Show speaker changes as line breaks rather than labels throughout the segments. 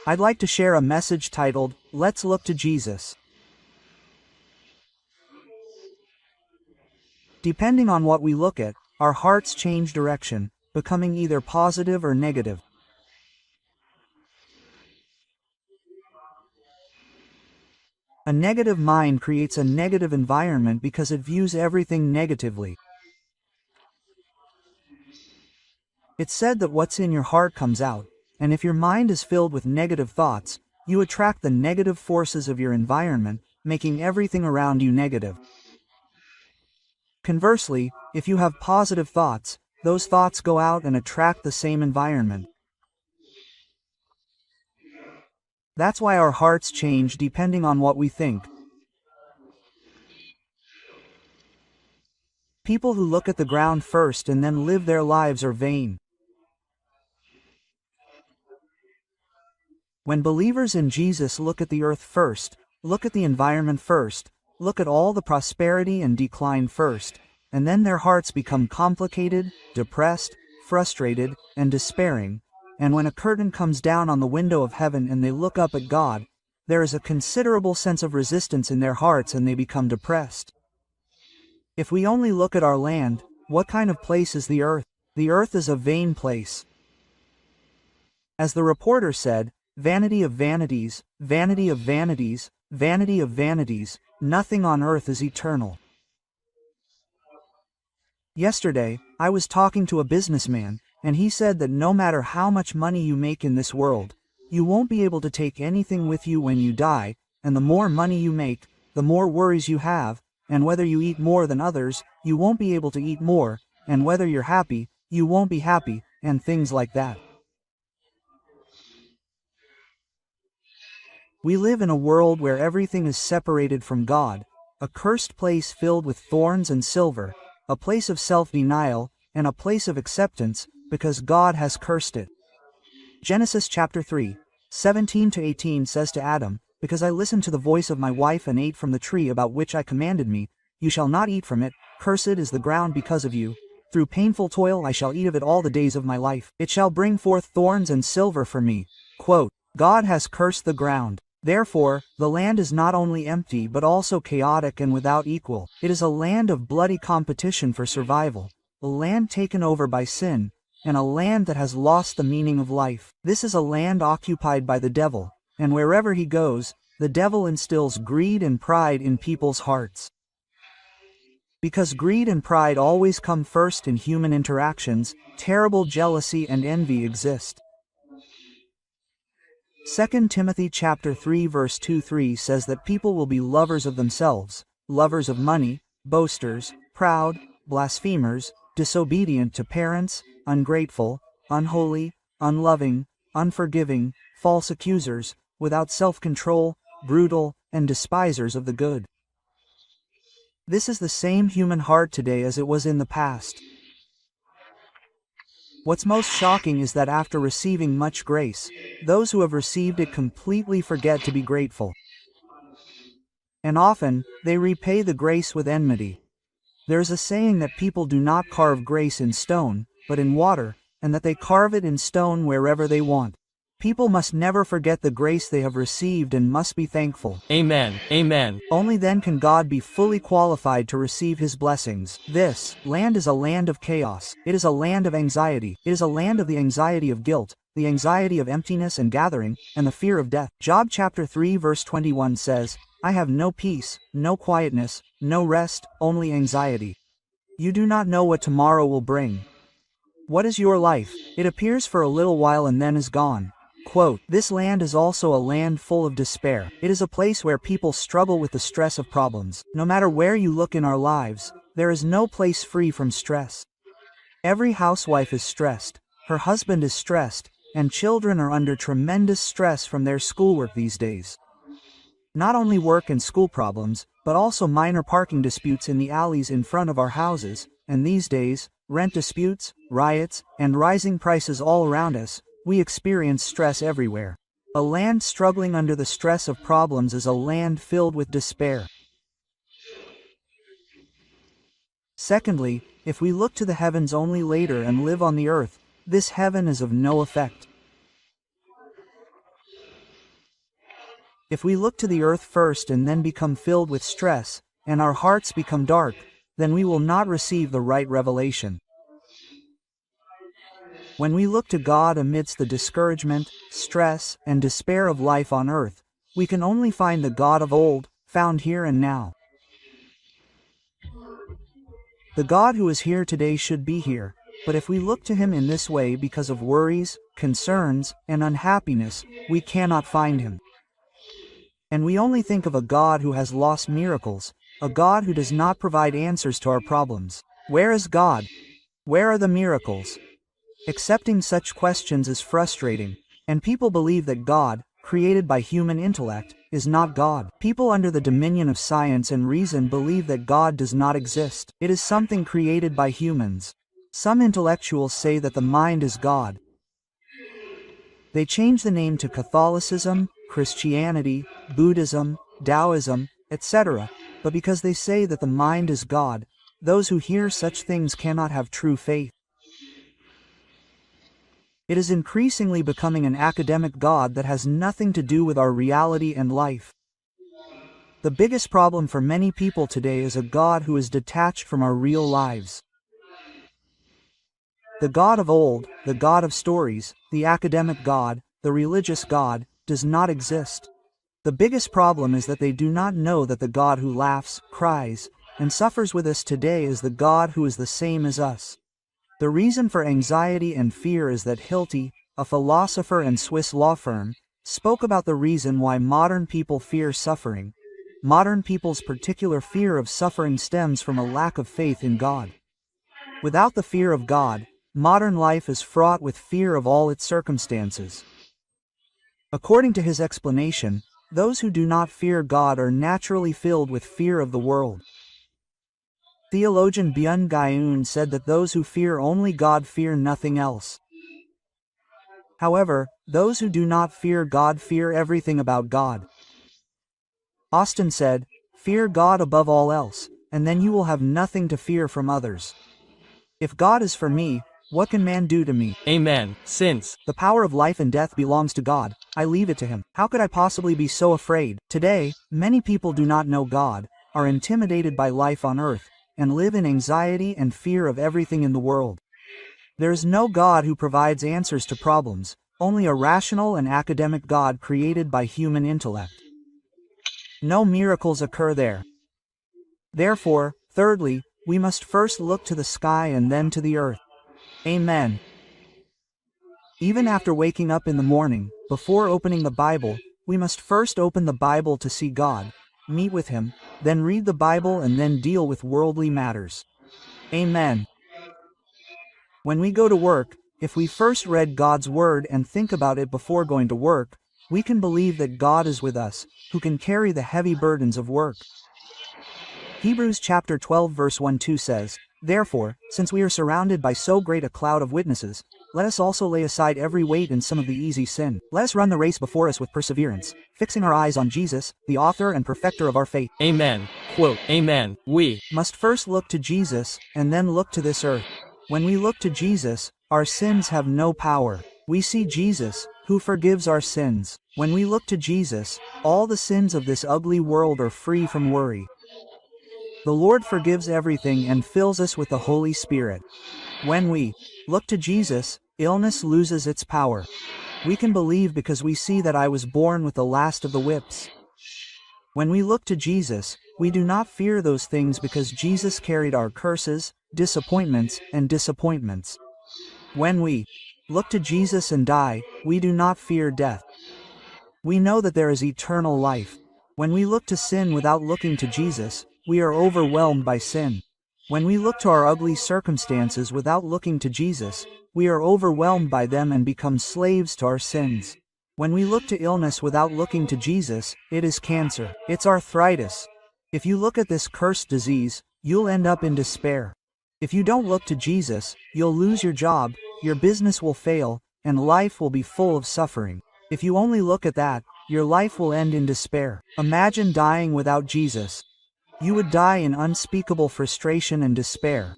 I'd like to share a message titled, Let's Look to Jesus. Depending on what we look at, our hearts change direction, becoming either positive or negative. A negative mind creates a negative environment because it views everything negatively. It's said that what's in your heart comes out, and if your mind is filled with negative thoughts, you attract the negative forces of your environment, making everything around you negative. Conversely, if you have positive thoughts, those thoughts go out and attract the same environment. That's why our hearts change depending on what we think. People who look at the ground first and then live their lives are vain. When believers in Jesus look at the earth first, look at the environment first, look at all the prosperity and decline first, and then their hearts become complicated, depressed, frustrated, and despairing, and when a curtain comes down on the window of heaven and they look up at God, there is a considerable sense of resistance in their hearts and they become depressed. If we only look at our land, what kind of place is the earth? The earth is a vain place. As the reporter said, vanity of vanities, vanity of vanities, vanity of vanities, nothing on earth is eternal. Yesterday, I was talking to a businessman, and he said that no matter how much money you make in this world, you won't be able to take anything with you when you die, and the more money you make, the more worries you have, and whether you eat more than others, you won't be able to eat more, and whether you're happy, you won't be happy, and things like that. We live in a world where everything is separated from God, a cursed place filled with thorns and silver, a place of self-denial, and a place of acceptance, because God has cursed it. Genesis chapter 3, 17-18 says to Adam, "Because I listened to the voice of my wife and ate from the tree about which I commanded me, you shall not eat from it, cursed is the ground because of you. Through painful toil I shall eat of it all the days of my life. It shall bring forth thorns and silver for me." Quote, God has cursed the ground. Therefore, the land is not only empty but also chaotic and without equal. It is a land of bloody competition for survival, a land taken over by sin, and a land that has lost the meaning of life. This is a land occupied by the devil, and wherever he goes, the devil instills greed and pride in people's hearts. Because greed and pride always come first in human interactions, terrible jealousy and envy exist. 2 Timothy chapter 3 verse 2-3 says that people will be lovers of themselves, lovers of money, boasters, proud, blasphemers, disobedient to parents, ungrateful, unholy, unloving, unforgiving, false accusers, without self-control, brutal, and despisers of the good. This is the same human heart today as it was in the past. What's most shocking is that after receiving much grace, those who have received it completely forget to be grateful. And often, they repay the grace with enmity. There's a saying that people do not carve grace in stone, but in water, and that they carve it in stone wherever they want. People must never forget the grace they have received and must be thankful.
Amen. Amen.
Only then can God be fully qualified to receive his blessings. This land is a land of chaos. It is a land of anxiety. It is a land of the anxiety of guilt, the anxiety of emptiness and gathering, and the fear of death. Job chapter 3 verse 21 says, "I have no peace, no quietness, no rest, only anxiety." You do not know what tomorrow will bring. What is your life? It appears for a little while and then is gone. Quote, this land is also a land full of despair. It is a place where people struggle with the stress of problems. No matter where you look in our lives, there is no place free from stress. Every housewife is stressed, her husband is stressed, and children are under tremendous stress from their schoolwork these days. Not only work and school problems, but also minor parking disputes in the alleys in front of our houses, and these days, rent disputes, riots, and rising prices all around us. We experience stress everywhere. A land struggling under the stress of problems is a land filled with despair. Secondly, if we look to the heavens only later and live on the earth, this heaven is of no effect. If we look to the earth first and then become filled with stress, and our hearts become dark, then we will not receive the right revelation. When we look to God amidst the discouragement, stress, and despair of life on earth, we can only find the God of old, found here and now. The God who is here today should be here, but if we look to him in this way because of worries, concerns, and unhappiness, we cannot find him. And we only think of a God who has lost miracles, a God who does not provide answers to our problems. Where is God? Where are the miracles? Accepting such questions is frustrating, and people believe that God, created by human intellect, is not God. People under the dominion of science and reason believe that God does not exist. It is something created by humans. Some intellectuals say that the mind is God. They change the name to Catholicism, Christianity, Buddhism, Taoism, etc., but because they say that the mind is God, those who hear such things cannot have true faith. It is increasingly becoming an academic God that has nothing to do with our reality and life. The biggest problem for many people today is a God who is detached from our real lives. The God of old, the God of stories, the academic God, the religious God, does not exist. The biggest problem is that they do not know that the God who laughs, cries, and suffers with us today is the God who is the same as us. The reason for anxiety and fear is that Hilty, a philosopher and Swiss law firm, spoke about the reason why modern people fear suffering. Modern people's particular fear of suffering stems from a lack of faith in God. Without the fear of God, modern life is fraught with fear of all its circumstances. According to his explanation, those who do not fear God are naturally filled with fear of the world. Theologian Byung Gyeun said that those who fear only God fear nothing else. However, those who do not fear God fear everything about God. Austin said, "Fear God above all else, and then you will have nothing to fear from others. If God is for me, what can man do to me?"
Amen. Since
the power of life and death belongs to God, I leave it to him. How could I possibly be so afraid? Today, many people do not know God, are intimidated by life on earth, and live in anxiety and fear of everything in the world. There is no God who provides answers to problems, only a rational and academic God created by human intellect. No miracles occur there. Therefore, thirdly, we must first look to the sky and then to the earth. Amen. Even after waking up in the morning, before opening the Bible, we must first open the Bible to see God, meet with him, then read the Bible and then deal with worldly matters. Amen. When we go to work, if we first read God's word and think about it before going to work, we can believe that God is with us, who can carry the heavy burdens of work. Hebrews chapter 12 verse 1-2 says, "Therefore, since we are surrounded by so great a cloud of witnesses, let us also lay aside every weight and some of the easy sin. Let us run the race before us with perseverance, fixing our eyes on Jesus, the author and perfecter of our faith."
Amen. Quote, Amen. We
must first look to Jesus, and then look to this earth. When we look to Jesus, our sins have no power. We see Jesus, who forgives our sins. When we look to Jesus, all the sins of this ugly world are free from worry. The Lord forgives everything and fills us with the Holy Spirit. When we look to Jesus, illness loses its power. We can believe because we see that I was born with the last of the whips. When we look to Jesus, we do not fear those things because Jesus carried our curses, disappointments, and disappointments. When we look to Jesus and die, we do not fear death. We know that there is eternal life. When we look to sin without looking to Jesus, we are overwhelmed by sin. When we look to our ugly circumstances without looking to Jesus, we are overwhelmed by them and become slaves to our sins. When we look to illness without looking to Jesus, it is cancer. It's arthritis. If you look at this cursed disease, you'll end up in despair. If you don't look to Jesus, you'll lose your job, your business will fail, and life will be full of suffering. If you only look at that, your life will end in despair. Imagine dying without Jesus. You would die in unspeakable frustration and despair.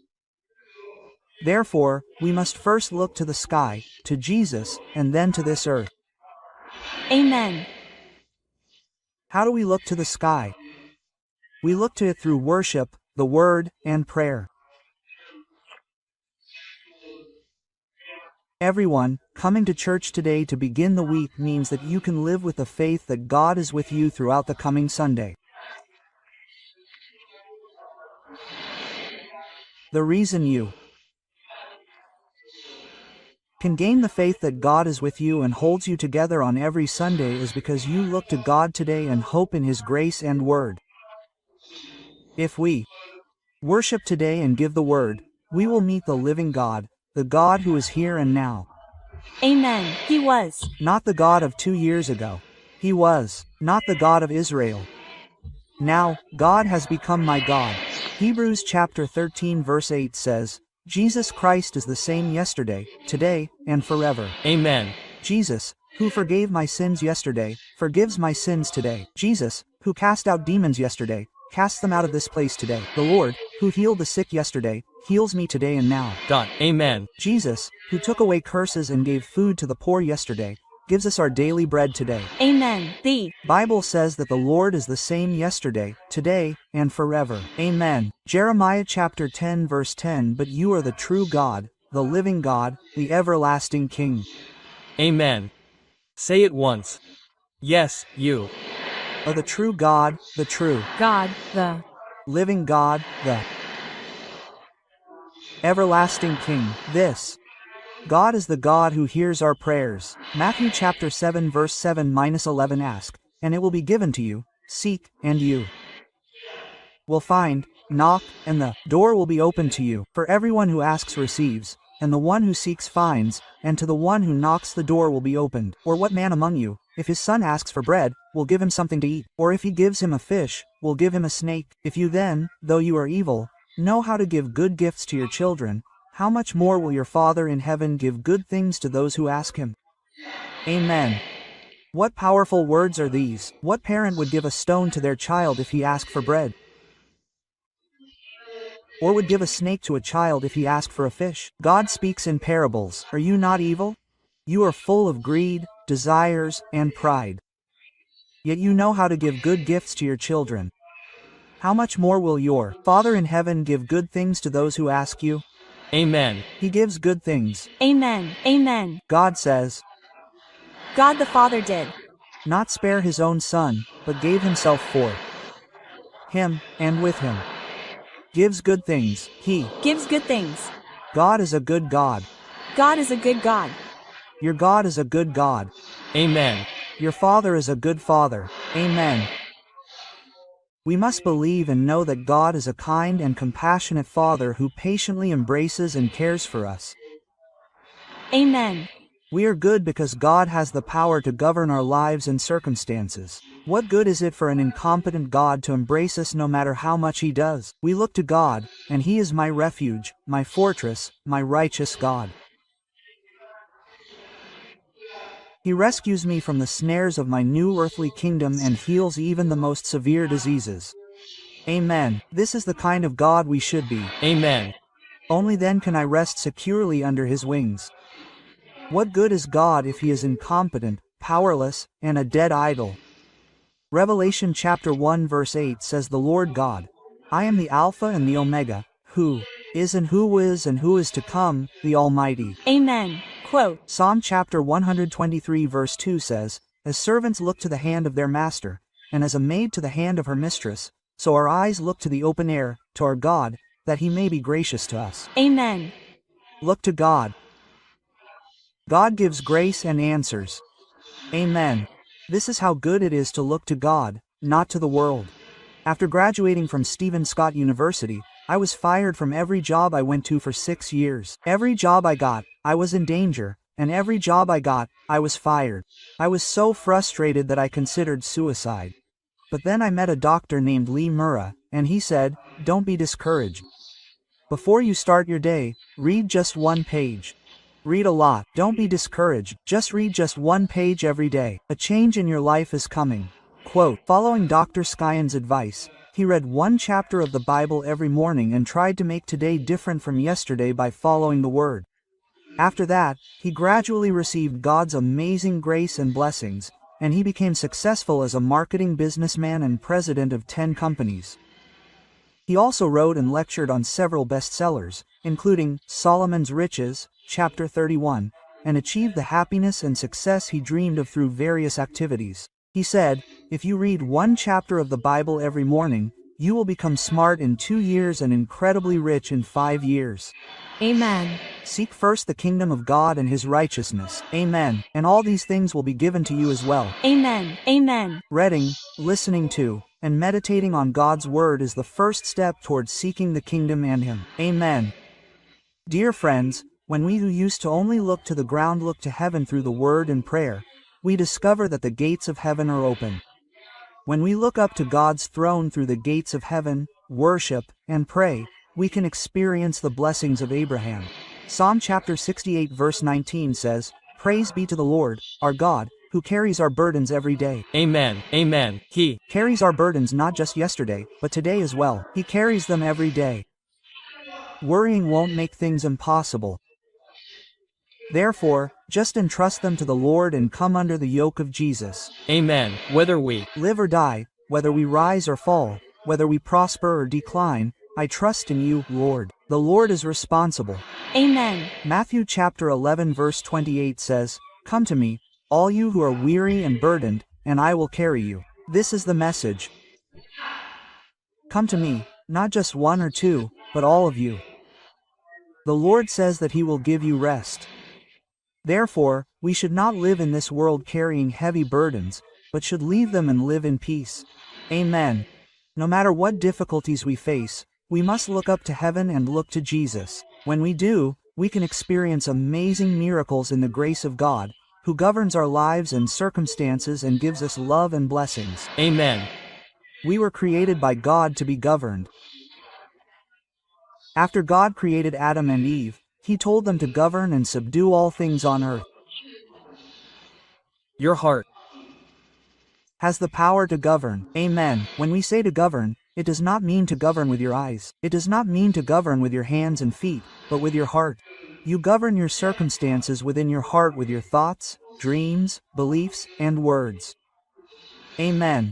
Therefore, we must first look to the sky, to Jesus, and then to this earth.
Amen.
How do we look to the sky? We look to it through worship, the word, and prayer. Everyone, coming to church today to begin the week means that you can live with the faith that God is with you throughout the coming Sunday. The reason you can gain the faith that God is with you and holds you together on every Sunday is because you look to God today and hope in His grace and word. If we worship today and give the word, we will meet the living God, the God who is here and now.
Amen. He was.
Not the God of 2 years ago. He was. Not the God of Israel. Now, God has become my God. Hebrews chapter 13 verse 8 says, Jesus Christ is the same yesterday, today, and forever.
Amen.
Jesus, who forgave my sins yesterday, forgives my sins today. Jesus, who cast out demons yesterday, casts them out of this place today. The Lord, who healed the sick yesterday, heals me today and now.
Amen.
Jesus, who took away curses and gave food to the poor yesterday, gives us our daily bread today.
Amen. The
Bible says that the Lord is the same yesterday, today, and forever. Amen. Jeremiah chapter 10 verse 10 But you are the true God, the living God, the everlasting King.
Amen. Say it once. Yes, you
Are the true God, the true
God, the
living God, the everlasting King. This God is the God who hears our prayers. Matthew chapter 7 verse 7-11 Ask, and it will be given to you, seek, and you will find, knock, and the door will be opened to you. For everyone who asks receives, and the one who seeks finds, and to the one who knocks the door will be opened. Or what man among you, if his son asks for bread, will give him something to eat? Or if he gives him a fish, will give him a snake? If you then, though you are evil, know how to give good gifts to your children, how much more will your Father in heaven give good things to those who ask him? Amen. What powerful words are these? What parent would give a stone to their child if he asked for bread? Or would give a snake to a child if he asked for a fish? God speaks in parables. Are you not evil? You are full of greed, desires, and pride. Yet you know how to give good gifts to your children. How much more will your Father in heaven give good things to those who ask you?
Amen.
He gives good things.
Amen. Amen.
God says,
God the Father did
not spare his own Son, but gave himself for him, and with him gives good things. He,
gives good things.
God is a good God.
God is a good God.
Your God is a good God.
Amen.
Your Father is a good Father. Amen. We must believe and know that God is a kind and compassionate Father who patiently embraces and cares for us.
Amen.
We are good because God has the power to govern our lives and circumstances. What good is it for an incompetent God to embrace us no matter how much He does? We look to God, and He is my refuge, my fortress, my righteous God. He rescues me from the snares of my new earthly kingdom and heals even the most severe diseases. Amen. This is the kind of God we should be.
Amen.
Only then can I rest securely under His wings. What good is God if He is incompetent, powerless, and a dead idol? Revelation chapter 1 verse 8 says the Lord God, I am the Alpha and the Omega, who is and who is to come, the Almighty.
Amen. Quote.
Psalm chapter 123 verse 2 says, As servants look to the hand of their master, and as a maid to the hand of her mistress, so our eyes look to the open air, to our God, that He may be gracious to us.
Amen.
Look to God. God gives grace and answers. Amen. This is how good it is to look to God, not to the world. After graduating from Stephen Scott University, I was fired from every job I went to for 6 years. Every job I got, I was in danger, and every job I got, I was fired. I was so frustrated that I considered suicide. But then I met a doctor named Lee Murrah, and he said, Don't be discouraged. Before you start your day, read just 1 page. Read a lot. Don't be discouraged. Just read just 1 page every day. A change in your life is coming. Quote, following Dr. Skyen's advice, he read 1 chapter of the Bible every morning and tried to make today different from yesterday by following the Word. After that, he gradually received God's amazing grace and blessings, and he became successful as a marketing businessman and president of 10 companies. He also wrote and lectured on several bestsellers, including Solomon's Riches, Chapter 31, and achieved the happiness and success he dreamed of through various activities. He said, "If you read one chapter of the Bible every morning, you will become smart in 2 years and incredibly rich in 5 years.
Amen.
Seek first the kingdom of God and his righteousness. Amen. And all these things will be given to you as well."
Amen. Amen.
Reading, listening to, and meditating on God's word is the first step towards seeking the kingdom and him. Amen. Dear friends, when we who used to only look to the ground look to heaven through the word and prayer, we discover that the gates of heaven are open. When we look up to God's throne through the gates of heaven, worship, and pray, we can experience the blessings of Abraham. Psalm chapter 68 verse 19 says, "Praise be to the Lord, our God, who carries our burdens every day."
Amen. Amen. He
Carries our burdens not just yesterday, but today as well. He carries them every day. Worrying won't make things impossible. Therefore, just entrust them to the Lord and come under the yoke of Jesus.
Amen. Whether we
Live or die, whether we rise or fall, whether we prosper or decline, I trust in you, Lord. The Lord is responsible.
Amen.
Matthew chapter 11 verse 28 says, "Come to me, all you who are weary and burdened, and I will carry you." This is the message. Come to me, not just one or two, but all of you. The Lord says that he will give you rest. Therefore, we should not live in this world carrying heavy burdens, but should leave them and live in peace. Amen. No matter what difficulties we face, we must look up to heaven and look to Jesus. When we do, we can experience amazing miracles in the grace of God, who governs our lives and circumstances and gives us love and blessings.
Amen.
We were created by God to be governed. After God created Adam and Eve, he told them to govern and subdue all things on earth.
Your heart
Has the power to govern. Amen. When we say to govern, it does not mean to govern with your eyes. It does not mean to govern with your hands and feet, but with your heart. You govern your circumstances within your heart with your thoughts, dreams, beliefs, and words. Amen.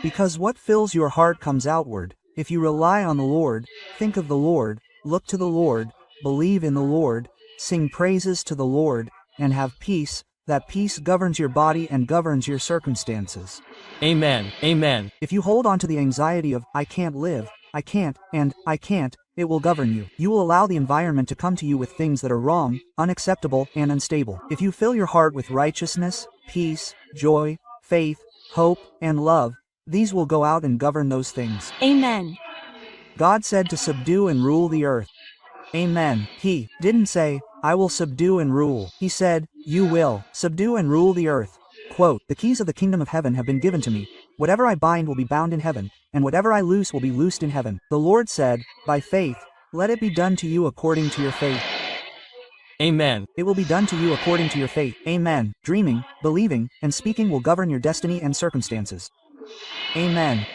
Because what fills your heart comes outward. If you rely on the Lord, think of the Lord, look to the Lord, believe in the Lord, sing praises to the Lord, and have peace, that peace governs your body and governs your circumstances.
Amen. Amen.
If you hold on to the anxiety of, "I can't live, I can't, and I can't," it will govern you. You will allow the environment to come to you with things that are wrong, unacceptable, and unstable. If you fill your heart with righteousness, peace, joy, faith, hope, and love, these will go out and govern those things.
Amen.
God said to subdue and rule the earth. Amen. He didn't say, "I will subdue and rule." He said, "You will subdue and rule the earth." Quote, "The keys of the kingdom of heaven have been given to me. Whatever I bind will be bound in heaven, and whatever I loose will be loosed in heaven." The Lord said, "By faith, let it be done to you according to your faith."
Amen.
It will be done to you according to your faith. Amen. Dreaming, believing, and speaking will govern your destiny and circumstances. Amen.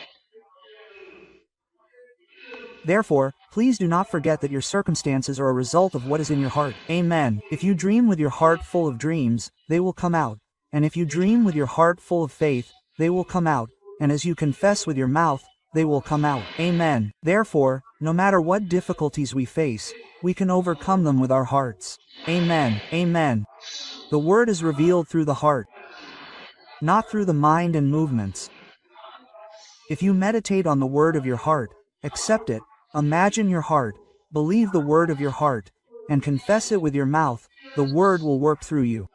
Therefore, please do not forget that your circumstances are a result of what is in your heart. Amen. If you dream with your heart full of dreams, they will come out. And if you dream with your heart full of faith, they will come out. And as you confess with your mouth, they will come out. Amen. Therefore, no matter what difficulties we face, we can overcome them with our hearts. Amen. Amen. The word is revealed through the heart, not through the mind and movements. If you meditate on the word of your heart, accept it, imagine your heart, believe the word of your heart, and confess it with your mouth, the word will work through you.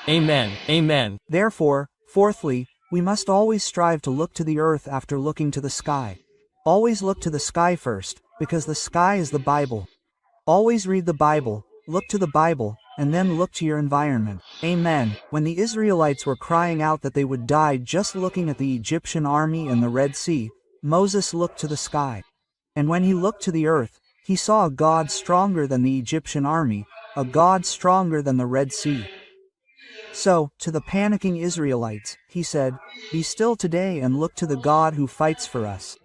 Amen. Amen.
Therefore, fourthly, we must always strive to look to the earth after looking to the sky. Always look to the sky first, because the sky is the Bible. Always read the Bible, look to the Bible, and then look to your environment. Amen. When the Israelites were crying out that they would die just looking at the Egyptian army and the Red Sea, Moses looked to the sky. And when he looked to the earth, he saw a God stronger than the Egyptian army, a God stronger than the Red Sea. So, to the panicking Israelites, he said, "Be still today and look to the God who fights for us."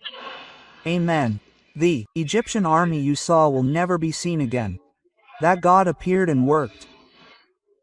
Amen. The Egyptian army you saw will never be seen again. That God appeared and worked.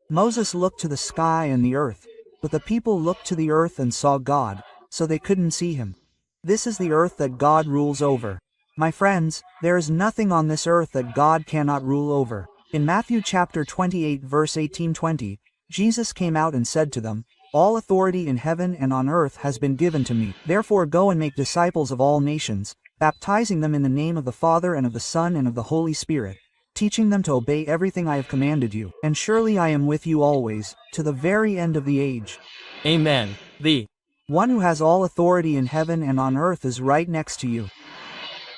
Moses looked to the sky and the earth. But the people looked to the earth and saw God, so they couldn't see him. This is the earth that God rules over. My friends, there is nothing on this earth that God cannot rule over. In Matthew chapter 28 verse 18-20, Jesus came out and said to them, "All authority in heaven and on earth has been given to me. Therefore go and make disciples of all nations, baptizing them in the name of the Father and of the Son and of the Holy Spirit, teaching them to obey everything I have commanded you. And surely I am with you always, to the very end of the age."
Amen. The
one who has all authority in heaven and on earth is right next to you.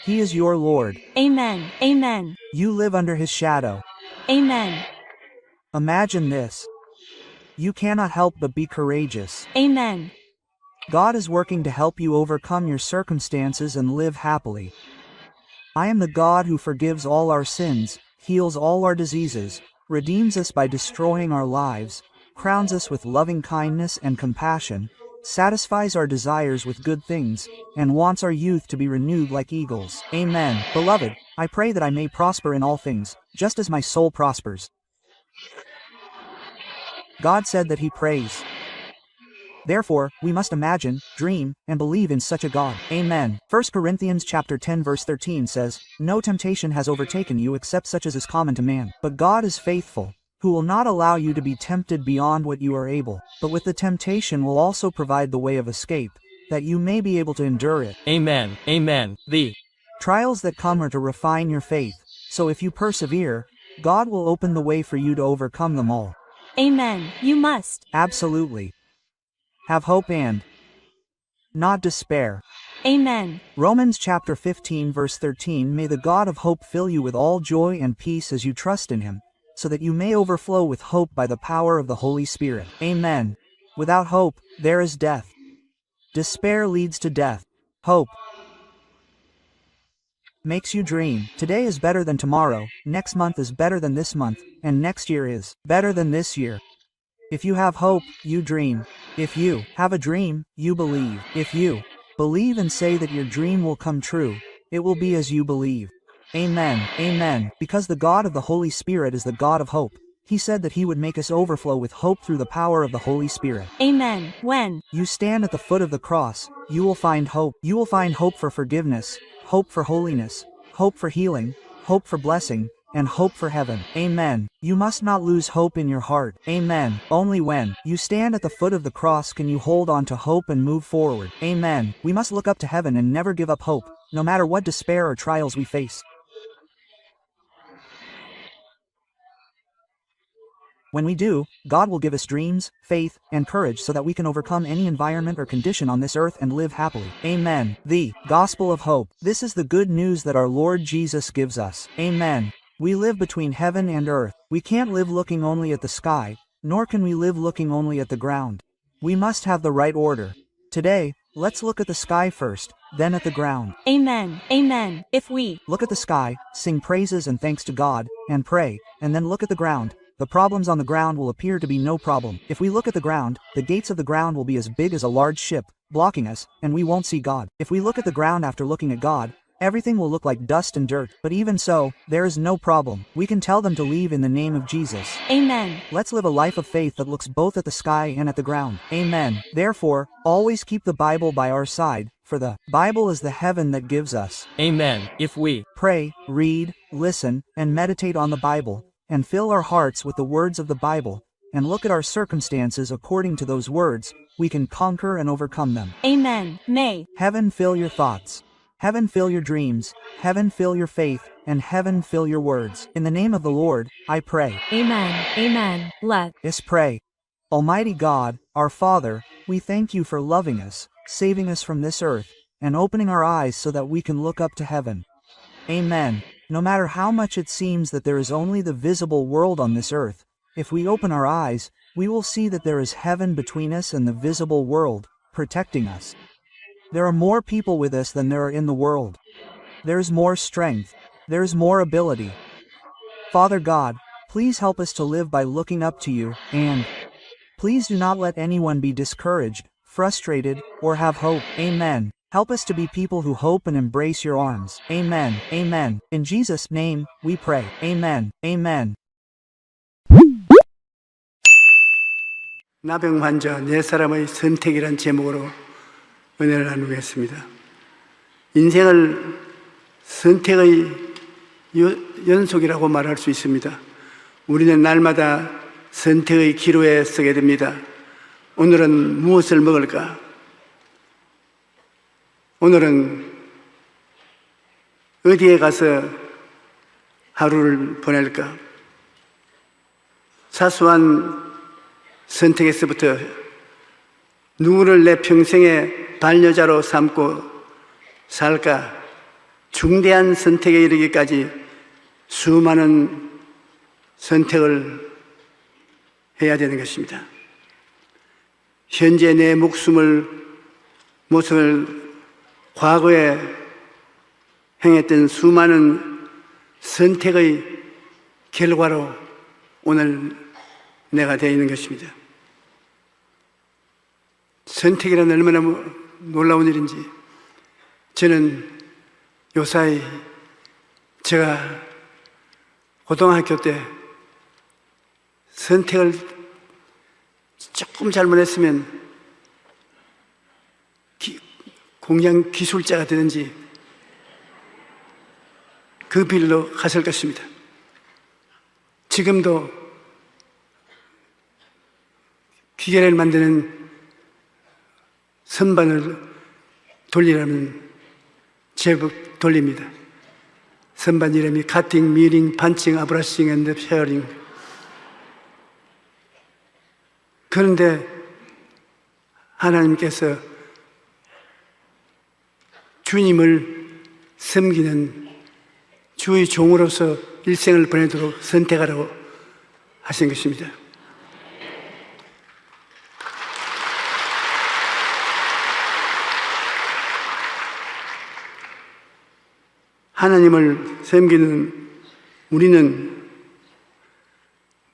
He is your Lord.
Amen. Amen.
You live under his shadow.
Amen.
Imagine this. You cannot help but be courageous.
Amen.
God is working to help you overcome your circumstances and live happily. I am the God who forgives all our sins, heals all our diseases, redeems us by destroying our lives, crowns us with loving kindness and compassion, satisfies our desires with good things, and wants our youth to be renewed like eagles. Amen. Beloved, I pray that I may prosper in all things, just as my soul prospers. God said that he prays. Therefore, we must imagine, dream, and believe in such a God. Amen. 1 Corinthians chapter 10 verse 13 says, "No temptation has overtaken you except such as is common to man. But God is faithful, who will not allow you to be tempted beyond what you are able, but with the temptation will also provide the way of escape, that you may be able to endure it."
Amen. Amen. The
trials that come are to refine your faith, so if you persevere, God will open the way for you to overcome them all.
Amen. You must.
Absolutely. Have hope and not despair.
Amen.
Romans chapter 15 verse 13, "May the God of hope fill you with all joy and peace as you trust in him, so that you may overflow with hope by the power of the Holy Spirit." Amen. Without hope, there is death. Despair leads to death. Hope makes you dream. Today is better than tomorrow, next month is better than this month, and next year is better than this year. If you have hope, you dream. If you have a dream, you believe. If you believe and say that your dream will come true, it will be as you believe. Amen. Amen. Because the God of the Holy Spirit is the God of hope. He said that he would make us overflow with hope through the power of the Holy Spirit.
Amen. When
you stand at the foot of the cross, you will find hope. You will find hope for forgiveness, hope for holiness, hope for healing, hope for blessing, and hope for heaven. Amen. You must not lose hope in your heart. Amen. Only when you stand at the foot of the cross can you hold on to hope and move forward. Amen. We must look up to heaven and never give up hope, no matter what despair or trials we face. When we do, God will give us dreams, faith, and courage so that we can overcome any environment or condition on this earth and live happily. Amen. The Gospel of Hope. This is the good news that our Lord Jesus gives us. Amen. We live between heaven and earth. We can't live looking only at the sky, nor can we live looking only at the ground. We must have the right order. Today, let's look at the sky first, then at the ground.
Amen. Amen. If we
look at the sky, sing praises and thanks to God, and pray, and then look at the ground, the problems on the ground will appear to be no problem. If we look at the ground, the gates of the ground will be as big as a large ship, blocking us, and we won't see God. If we look at the ground after looking at God, everything will look like dust and dirt. But even so, there is no problem. We can tell them to leave in the name of Jesus.
Amen.
Let's live a life of faith that looks both at the sky and at the ground. Amen. Therefore, always keep the Bible by our side, for the Bible is the heaven that gives us.
Amen. If we
pray, read, listen, and meditate on the Bible, and fill our hearts with the words of the Bible, and look at our circumstances according to those words, we can conquer and overcome them.
Amen. May
heaven fill your thoughts. Heaven fill your dreams. Heaven fill your faith. And heaven fill your words. In the name of the Lord, I pray.
Amen. Amen. Let
us pray. Almighty God, our Father, we thank you for loving us, saving us from this earth, and opening our eyes so that we can look up to heaven. Amen. No matter how much it seems that there is only the visible world on this earth, if we open our eyes, we will see that there is heaven between us and the visible world, protecting us. There are more people with us than there are in the world. There is more strength. There is more ability. Father God, please help us to live by looking up to you, and please do not let anyone be discouraged, frustrated, or have hope. Amen. Help us to be people who hope and embrace your arms. Amen. Amen. In Jesus' name, we pray. Amen. Amen.
나병 환자 네 사람의 선택이란 제목으로 은혜를 나누겠습니다. 인생을 선택의 연속이라고 말할 수 있습니다. 우리는 날마다 선택의 기로에 서게 됩니다. 오늘은 무엇을 먹을까? 오늘은 어디에 가서 하루를 보낼까? 사소한 선택에서부터 누구를 내 평생의 반여자로 삼고 살까? 중대한 선택에 이르기까지 수많은 선택을 해야 되는 것입니다. 현재 내 모습을 과거에 행했던 수많은 선택의 결과로 오늘 내가 되어 있는 것입니다. 선택이란 얼마나 놀라운 일인지 저는 요사이 제가 고등학교 때 선택을 조금 잘못했으면 공장 기술자가 되든지 그 길로 갔을 것입니다. 지금도 기계를 만드는 선반을 돌리라면 제법 돌립니다. 선반 이름이 카팅, 미링, 판칭, 아브라싱 앤드 페어링. 그런데 하나님께서 주님을 섬기는 주의 종으로서 일생을 보내도록 선택하라고 하신 것입니다. 하나님을 섬기는 우리는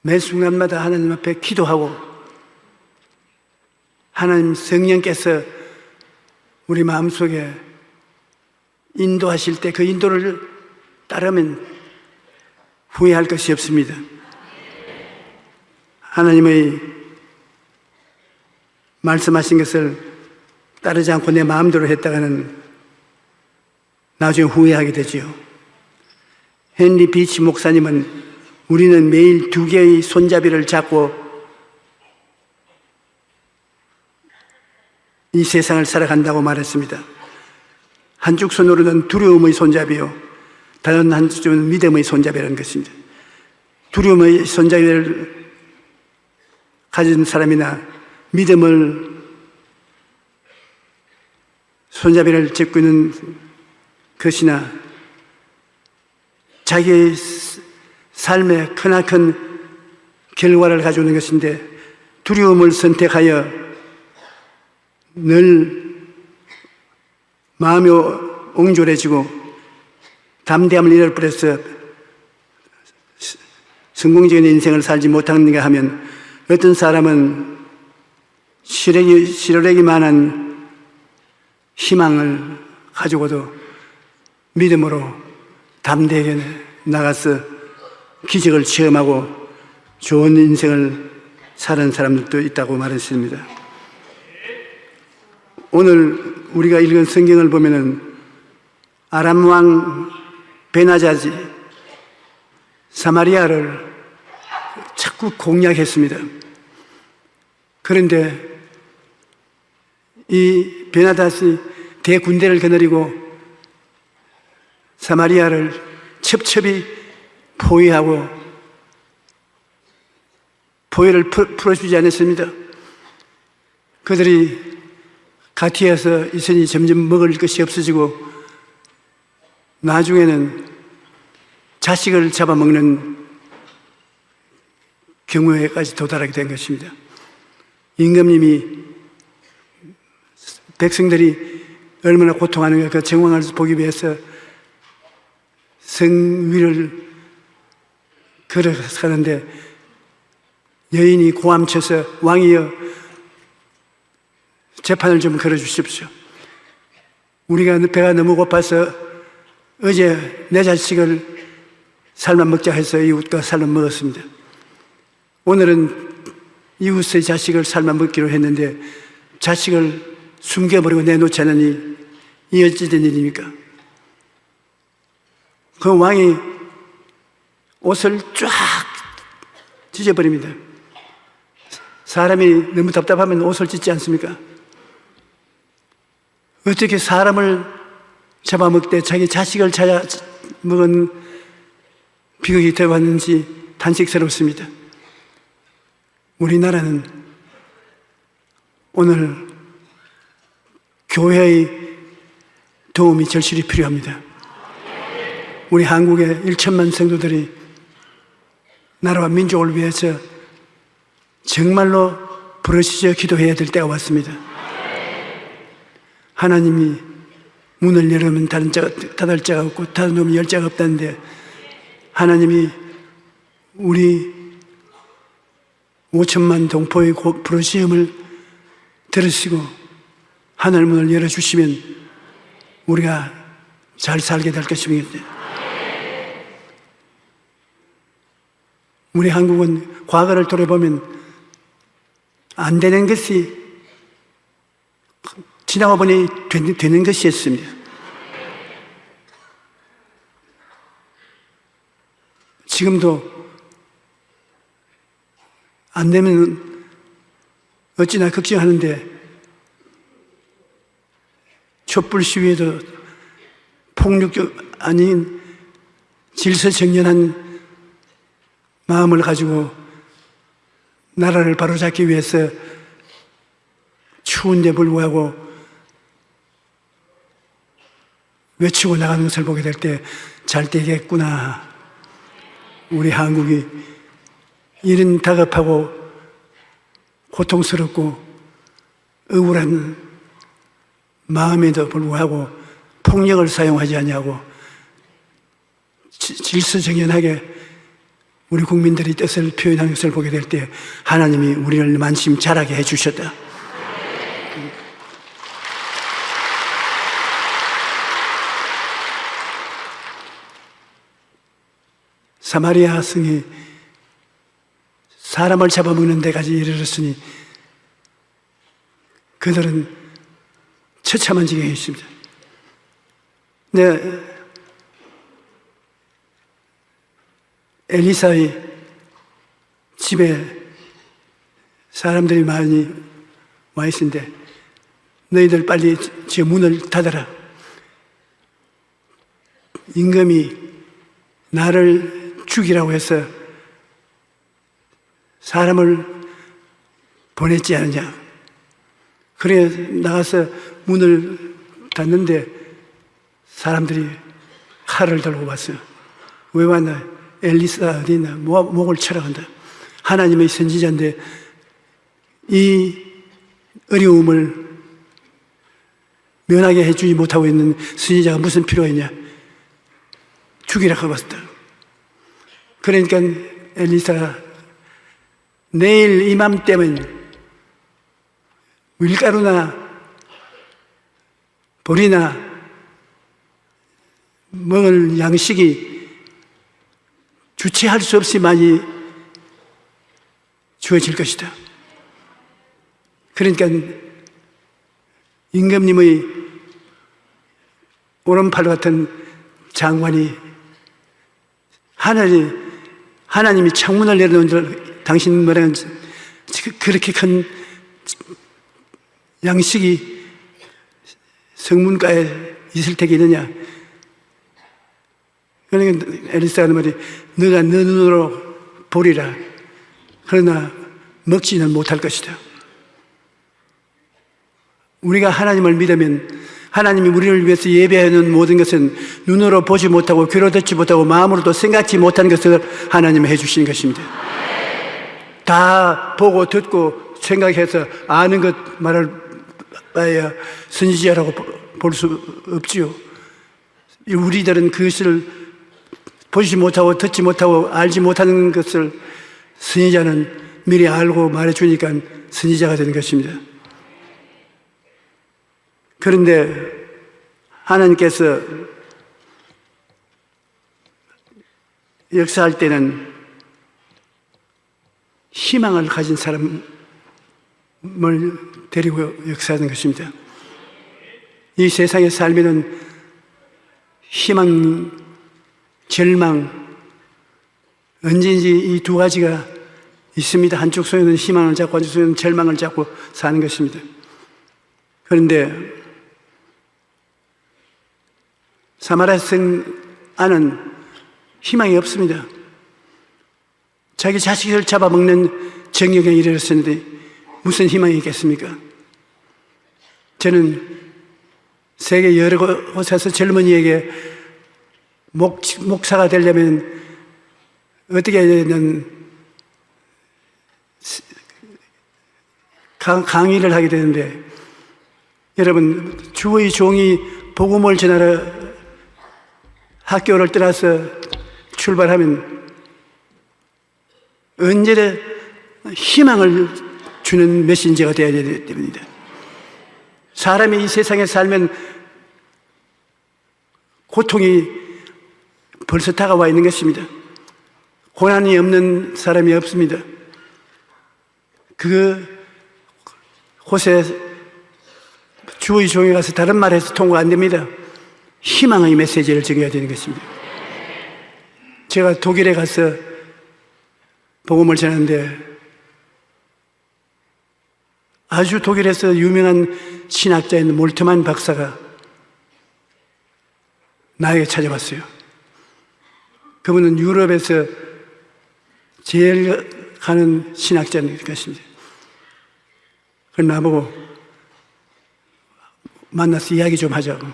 매 순간마다 하나님 앞에 기도하고 하나님 성령께서 우리 마음속에 인도하실 때 그 인도를 따르면 후회할 것이 없습니다. 하나님의 말씀하신 것을 따르지 않고 내 마음대로 했다가는 나중에 후회하게 되지요. 헨리 비치 목사님은 우리는 매일 2개의 손잡이를 잡고 이 세상을 살아간다고 말했습니다. 한쪽 손으로는 두려움의 손잡이요, 다른 한쪽은 믿음의 손잡이라는 것입니다. 두려움의 손잡이를 가진 사람이나 믿음을 손잡이를 잡고 있는 것이나 자기의 삶에 크나큰 결과를 가져오는 것인데, 두려움을 선택하여 늘 마음이 옹졸해지고 담대함을 잃어버려서 성공적인 인생을 살지 못하는가 하면, 어떤 사람은 실어내기만한 희망을 가지고도 믿음으로 담대하게 나가서 기적을 체험하고 좋은 인생을 사는 사람들도 있다고 말했습니다. 오늘 우리가 읽은 성경을 보면은 아람 왕 베나자지 사마리아를 자꾸 공략했습니다. 그런데 이 베나다시 대군대를 거느리고 사마리아를 첩첩이 포위하고 포위를 풀어주지 않았습니다. 그들이 가티에서 있으니 점점 먹을 것이 없어지고 나중에는 자식을 잡아먹는 경우에까지 도달하게 된 것입니다. 임금님이 백성들이 얼마나 고통하는가 그 정황을 보기 위해서 성 위를 걸어가는데 여인이 고함쳐서 왕이여 재판을 좀 걸어주십시오. 우리가 배가 너무 고파서 어제 내 자식을 삶아 먹자 해서 이웃과 삶아 먹었습니다. 오늘은 이웃의 자식을 삶아 먹기로 했는데 자식을 숨겨버리고 내놓지 않으니 이 어찌된 일입니까? 그 왕이 옷을 쫙 찢어버립니다. 사람이 너무 답답하면 옷을 찢지 않습니까? 어떻게 사람을 잡아먹되 자기 자식을 잡아먹은 비극이 되어왔는지 탄식스럽습니다. 우리나라는 오늘 교회의 도움이 절실히 필요합니다. 우리 한국의 1천만 성도들이 나라와 민족을 위해서 정말로 부르짖어 기도해야 될 때가 왔습니다. 하나님이 문을 열으면 닫을 자가 없고 닫으면 열 자가 없다는데 하나님이 우리 5천만 동포의 부르짖음을 들으시고 하늘 문을 열어주시면 우리가 잘 살게 될 것입니다. 우리 한국은 과거를 돌아보면 안 되는 것이 지나가 보니 되는 것이었습니다. 지금도 안 되면 어찌나 걱정하는데 촛불 시위에도 폭력적 아닌 질서정연한 마음을 가지고 나라를 바로잡기 위해서 추운데 불구하고 외치고 나가는 것을 보게 될 때 잘 되겠구나. 우리 한국이 이런 다급하고 고통스럽고 억울한 마음에도 불구하고 폭력을 사용하지 않냐고 질서정연하게 우리 국민들이 뜻을 표현하는 것을 보게 될 때 하나님이 우리를 만심 자라게 해주셨다. 사마리아 성이 사람을 잡아먹는 데까지 이르렀으니 그들은 처참한 지경에 있습니다. 네, 엘리사의 집에 사람들이 많이 와 있는데 너희들 빨리 제 문을 닫아라. 임금이 나를 죽이라고 해서 사람을 보냈지 않느냐. 그래 나가서 문을 닫는데 사람들이 칼을 들고 왔어요. 왜 왔나? 엘리사 어디 있나? 목을 쳐라 한다. 하나님의 선지자인데 이 어려움을 면하게 해주지 못하고 있는 선지자가 무슨 필요가 있냐? 죽이라고 왔다. 그러니까 엘리사가 내일 이맘때면 밀가루나 보리나 먹을 양식이 주체할 수 없이 많이 주어질 것이다. 그러니까 임금님의 오른팔 같은 장관이 하나님이 창문을 내려놓은 줄 당신 뭐라는 그렇게 큰 양식이 성문가에 있을 테게 있느냐. 그러니까 엘리사가 말이 너가 너 눈으로 보리라. 그러나 먹지는 못할 것이다. 우리가 하나님을 믿으면 하나님이 우리를 위해서 예배하는 모든 것은 눈으로 보지 못하고 귀로 듣지 못하고 마음으로도 생각지 못하는 것을 하나님이 해주시는 것입니다. 다 보고 듣고 생각해서 아는 것 말을 봐야 선지자라고 볼 수 없지요. 우리들은 그것을 보지 못하고 듣지 못하고 알지 못하는 것을 선지자는 미리 알고 말해주니까 선지자가 되는 것입니다. 그런데 하나님께서 역사할 때는 희망을 가진 사람을 데리고 역사하는 것입니다. 이 세상에 살면은 희망, 절망, 언제든지 이 두 가지가 있습니다. 한쪽 손에는 희망을 잡고 한쪽 손에는 절망을 잡고 사는 것입니다. 그런데 사마리아 여성 아는 희망이 없습니다. 자기 자식을 잡아먹는 정경에 이르렀었는데 무슨 희망이 있겠습니까? 저는 세계 여러 곳에서 젊은이에게 목사가 되려면 어떻게 해야 되는 강의를 하게 되는데, 여러분, 주의 종이 복음을 전하러 학교를 떠나서 출발하면 언제나 희망을 주는 메신저가 되어야 되기 때문입니다. 사람이 이 세상에 살면 고통이 벌써 다가와 있는 것입니다. 고난이 없는 사람이 없습니다. 그 곳에 주의 종에 가서 다른 말해서 통과 안 됩니다. 희망의 메시지를 전해야 되는 것입니다. 제가 독일에 가서 복음을 전하는데 아주 독일에서 유명한 신학자인 몰트만 박사가 나에게 찾아왔어요. 그분은 유럽에서 제일 가는 신학자인 것입니다. 그래서 나보고 만나서 이야기 좀 하자고.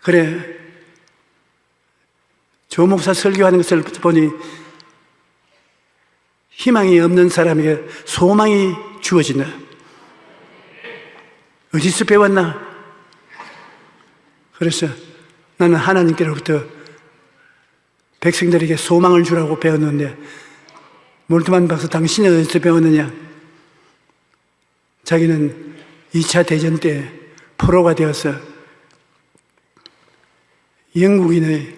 그래, 조 목사 설교하는 것을 보니 희망이 없는 사람에게 소망이 주어진다. 어디서 배웠나? 그래서 나는 하나님께로부터 백성들에게 소망을 주라고 배웠는데, 몰트만 박사, 당신은 어디서 배웠느냐? 자기는 2차 대전 때 포로가 되어서 영국인의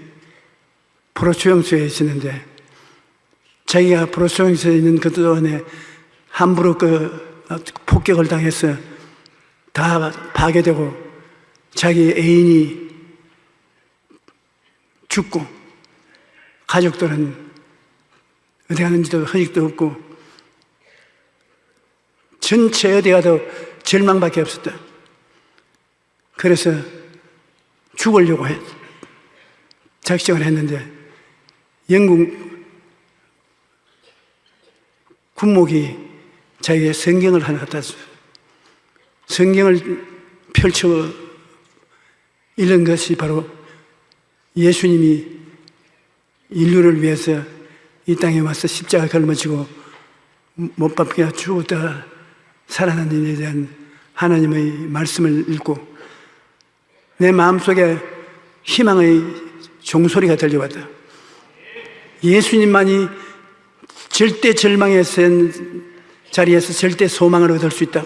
포로 수용소에 있었는데, 자기가 포로 수용소에 있는 그 동안에 함부로 폭격을 당해서 다 파괴되고 자기 애인이 죽고 가족들은 어디 가는지도 흔적도 없고 전체 어디 가도 절망밖에 없었다. 그래서 죽으려고 작정을 했는데 영국 군목이 자기의 성경을 하나 갖다 줬어요. 성경을 펼쳐 읽은 것이 바로 예수님이 인류를 위해서 이 땅에 와서 십자가 걸머지고 못 박혀 죽었다가 살아난 일에 대한 하나님의 말씀을 읽고 내 마음속에 희망의 종소리가 들려왔다. 예수님만이 절대 절망에 센 자리에서 절대 소망을 얻을 수 있다.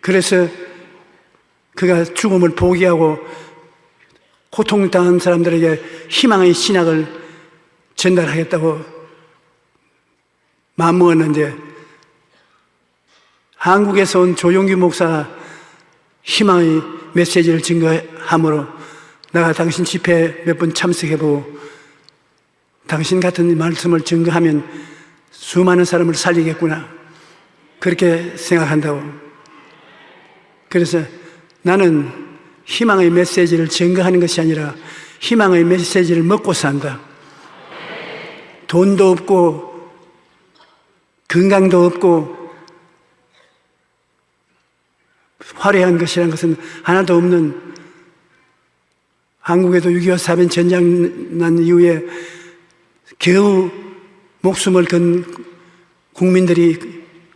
그래서 그가 죽음을 포기하고 고통당한 사람들에게 희망의 신학을 전달하겠다고 마음먹었는데, 한국에서 온 조용규 목사가 희망의 메시지를 증거함으로 내가 당신 집회 몇 번 참석해보고 당신 같은 말씀을 증거하면 수많은 사람을 살리겠구나, 그렇게 생각한다고. 그래서 나는 희망의 메시지를 증거하는 것이 아니라 희망의 메시지를 먹고 산다. 돈도 없고 건강도 없고 화려한 것이라는 것은 하나도 없는, 한국에도 6.25 사변 전쟁 난 이후에 겨우 목숨을 건 국민들이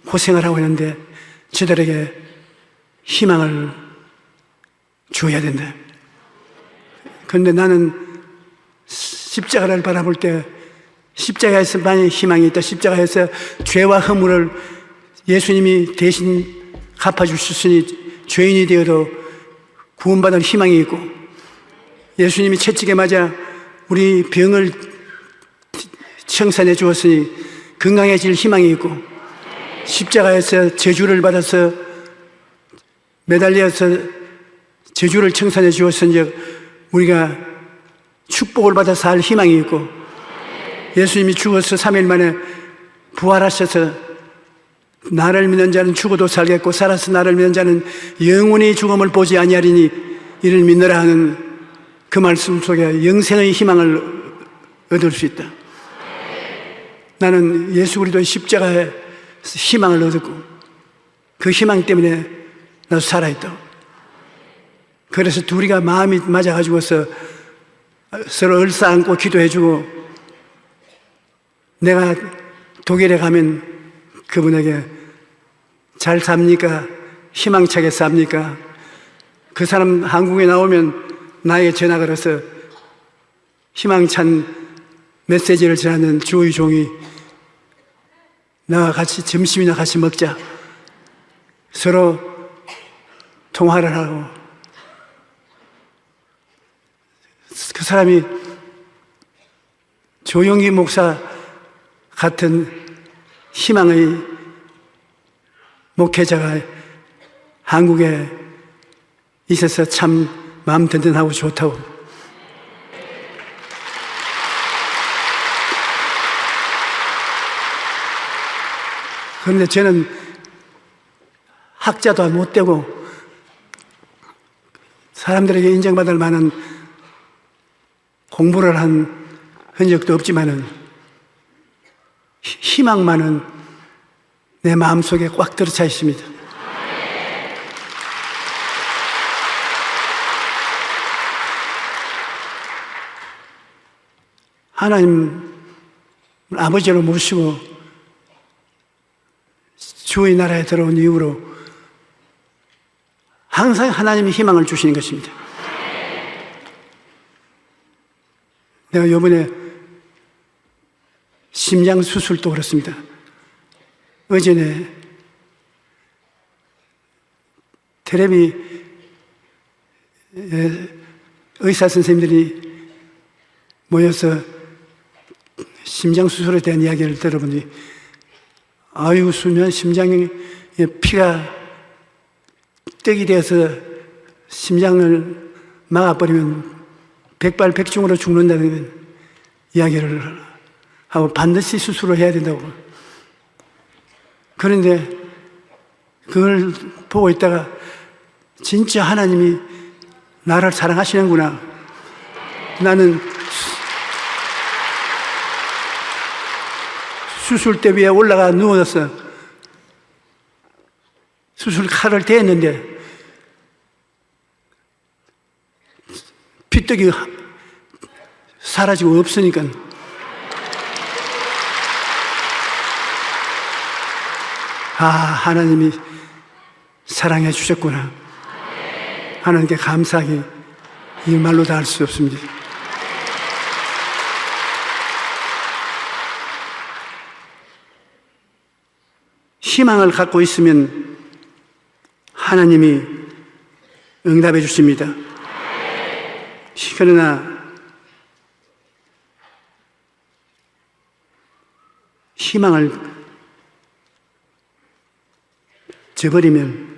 고생을 하고 있는데 저들에게 희망을 줘야 된다. 그런데 나는 십자가를 바라볼 때 십자가에서만이 희망이 있다. 십자가에서 죄와 허물을 예수님이 대신 갚아주셨으니 죄인이 되어도 구원받을 희망이 있고, 예수님이 채찍에 맞아 우리 병을 청산해 주었으니 건강해질 희망이 있고, 십자가에서 저주를 받아서 매달려서 저주를 청산해 주었은즉 우리가 축복을 받아 살 희망이 있고, 예수님이 죽어서 3일 만에 부활하셔서 나를 믿는 자는 죽어도 살겠고 살아서 나를 믿는 자는 영원히 죽음을 보지 아니하리니 이를 믿느라 하는 그 말씀 속에 영생의 희망을 얻을 수 있다. 나는 예수 그리스도의 십자가에 희망을 얻었고 그 희망 때문에 나도 살아있다. 그래서 둘이가 마음이 맞아가지고서 서로 얼싸안고 기도해주고, 내가 독일에 가면 그분에게 잘 삽니까? 희망차게 삽니까? 그 사람 한국에 나오면 나에게 전화 걸어서 희망찬 메시지를 전하는 주의 종이 나와 같이 점심이나 같이 먹자. 서로 통화를 하고, 그 사람이 조용기 목사 같은 희망의 목회자가 한국에 있어서 참 마음 든든하고 좋다고. 그런데 저는 학자도 못 되고 사람들에게 인정받을 만한 공부를 한 흔적도 없지만은 희망만은 내 마음속에 꽉 들어차 있습니다. 하나님 아버지로 모시고 주의 나라에 들어온 이후로 항상 하나님이 희망을 주시는 것입니다. 내가 이번에 심장 수술도 그렇습니다. 어제는 텔레비 의사 선생님들이 모여서 심장 수술에 대한 이야기를 들어보니, 아유, 수면 심장에 피가 떡이 되어서 심장을 막아버리면 백발백중으로 죽는다는 이야기를 하고 반드시 수술을 해야 된다고. 그런데 그걸 보고 있다가 진짜 하나님이 나를 사랑하시는구나. 나는 수술대 위에 올라가 누워서 수술 칼을 대었는데 피떡이 사라지고 없으니까 하나님이 사랑해 주셨구나. 하나님께 감사하기 이 말로 다 할 수 없습니다. 희망을 갖고 있으면 하나님이 응답해 주십니다. 그러나 희망을 저버리면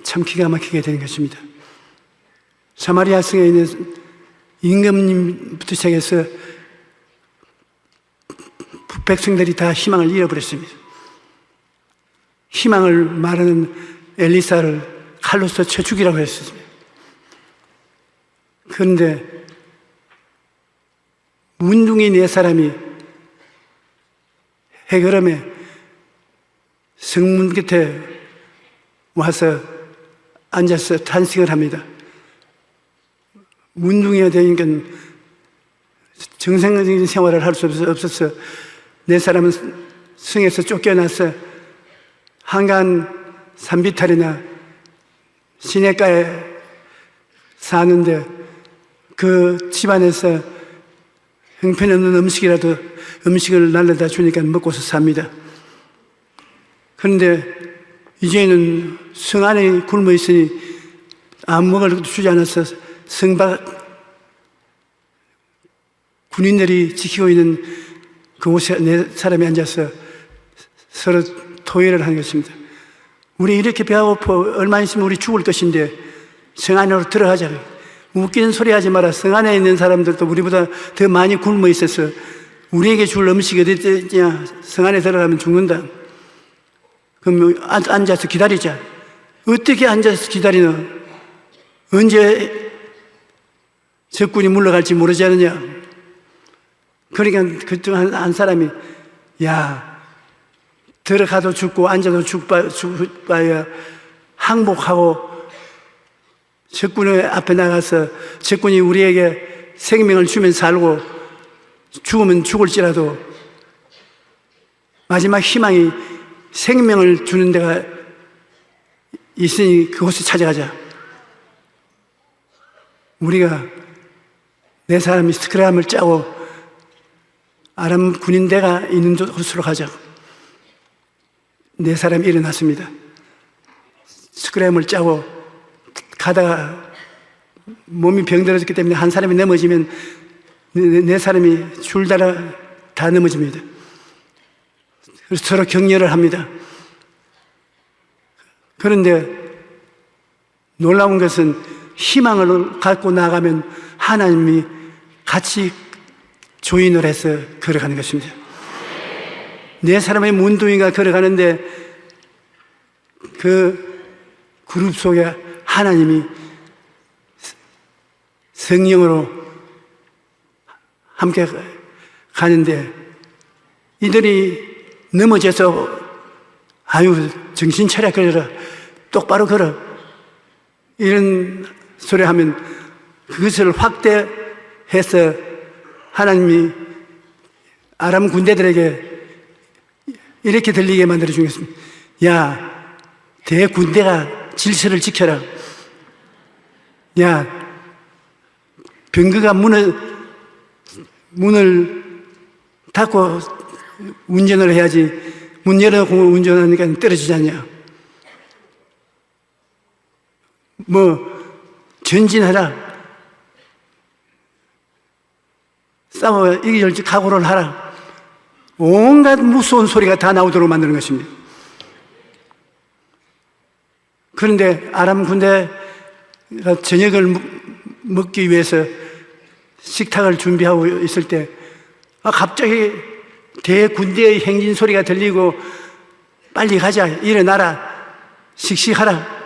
참 기가 막히게 되는 것입니다. 사마리아 성에 있는 임금님부터 시작해서 백성들이 다 희망을 잃어버렸습니다. 희망을 말하는 엘리사를 칼로 쳐 죽이라고 했습니다. 그런데 문둥이 네 사람이 해걸음에 성문 곁에 와서 앉아서 탄식을 합니다. 문둥이가 되니까 정상적인 생활을 할 수 없어서 네 사람은 성에서 쫓겨나서 한간 산비탈이나 시내가에 사는데 그 집안에서 형편없는 음식을 날려다 주니까 먹고서 삽니다. 그런데 이제는 성 안에 굶어 있으니 아무 먹을 것도 주지 않아서 성 밖 군인들이 지키고 있는 그곳에 네 사람이 앉아서 서로 토의를 하는 것입니다. 우리 이렇게 배고파 얼마 있으면 우리 죽을 것인데 성 안으로 들어가자. 웃기는 소리 하지 마라. 성 안에 있는 사람들도 우리보다 더 많이 굶어 있어서 우리에게 줄 음식이 어디 있냐. 성 안에 들어가면 죽는다. 그럼 앉아서 기다리자. 어떻게 앉아서 기다리나? 언제 적군이 물러갈지 모르지 않느냐. 그러니까 그중 한 사람이 야, 들어가도 죽고 앉아도 죽봐야 항복하고 적군의 앞에 나가서 적군이 우리에게 생명을 주면 살고 죽으면 죽을지라도 마지막 희망이 생명을 주는 데가 있으니 그곳에 찾아가자. 우리가 네 사람이 스크램을 짜고 아람 군인대가 있는 곳으로 가자. 네 사람이 일어났습니다. 스크램을 짜고 가다가 몸이 병들어졌기 때문에 한 사람이 넘어지면 네 사람이 줄다라 다 넘어집니다. 그래서 서로 격려를 합니다. 그런데 놀라운 것은 희망을 갖고 나가면 하나님이 같이 조인을 해서 걸어가는 것입니다. 네 사람의 문둥이가 걸어가는데 그 그룹 속에 하나님이 성령으로 함께 가는데 이들이 넘어져서 아유 정신 차려 걸어라 똑바로 걸어 이런 소리 하면 그것을 확대해서 하나님이 아람 군대들에게 이렇게 들리게 만들어 주겠습니다. 야, 대군대가 질서를 지켜라. 야, 병거가 문을 닫고 운전을 해야지 문 열어놓고 운전하니까 떨어지지 않냐. 전진하라. 싸워 이길 각오를 하라. 온갖 무서운 소리가 다 나오도록 만드는 것입니다. 그런데 아람 군대가 저녁을 먹기 위해서 식탁을 준비하고 있을 때 갑자기 대군대의 행진 소리가 들리고 빨리 가자, 일어나라, 씩씩하라.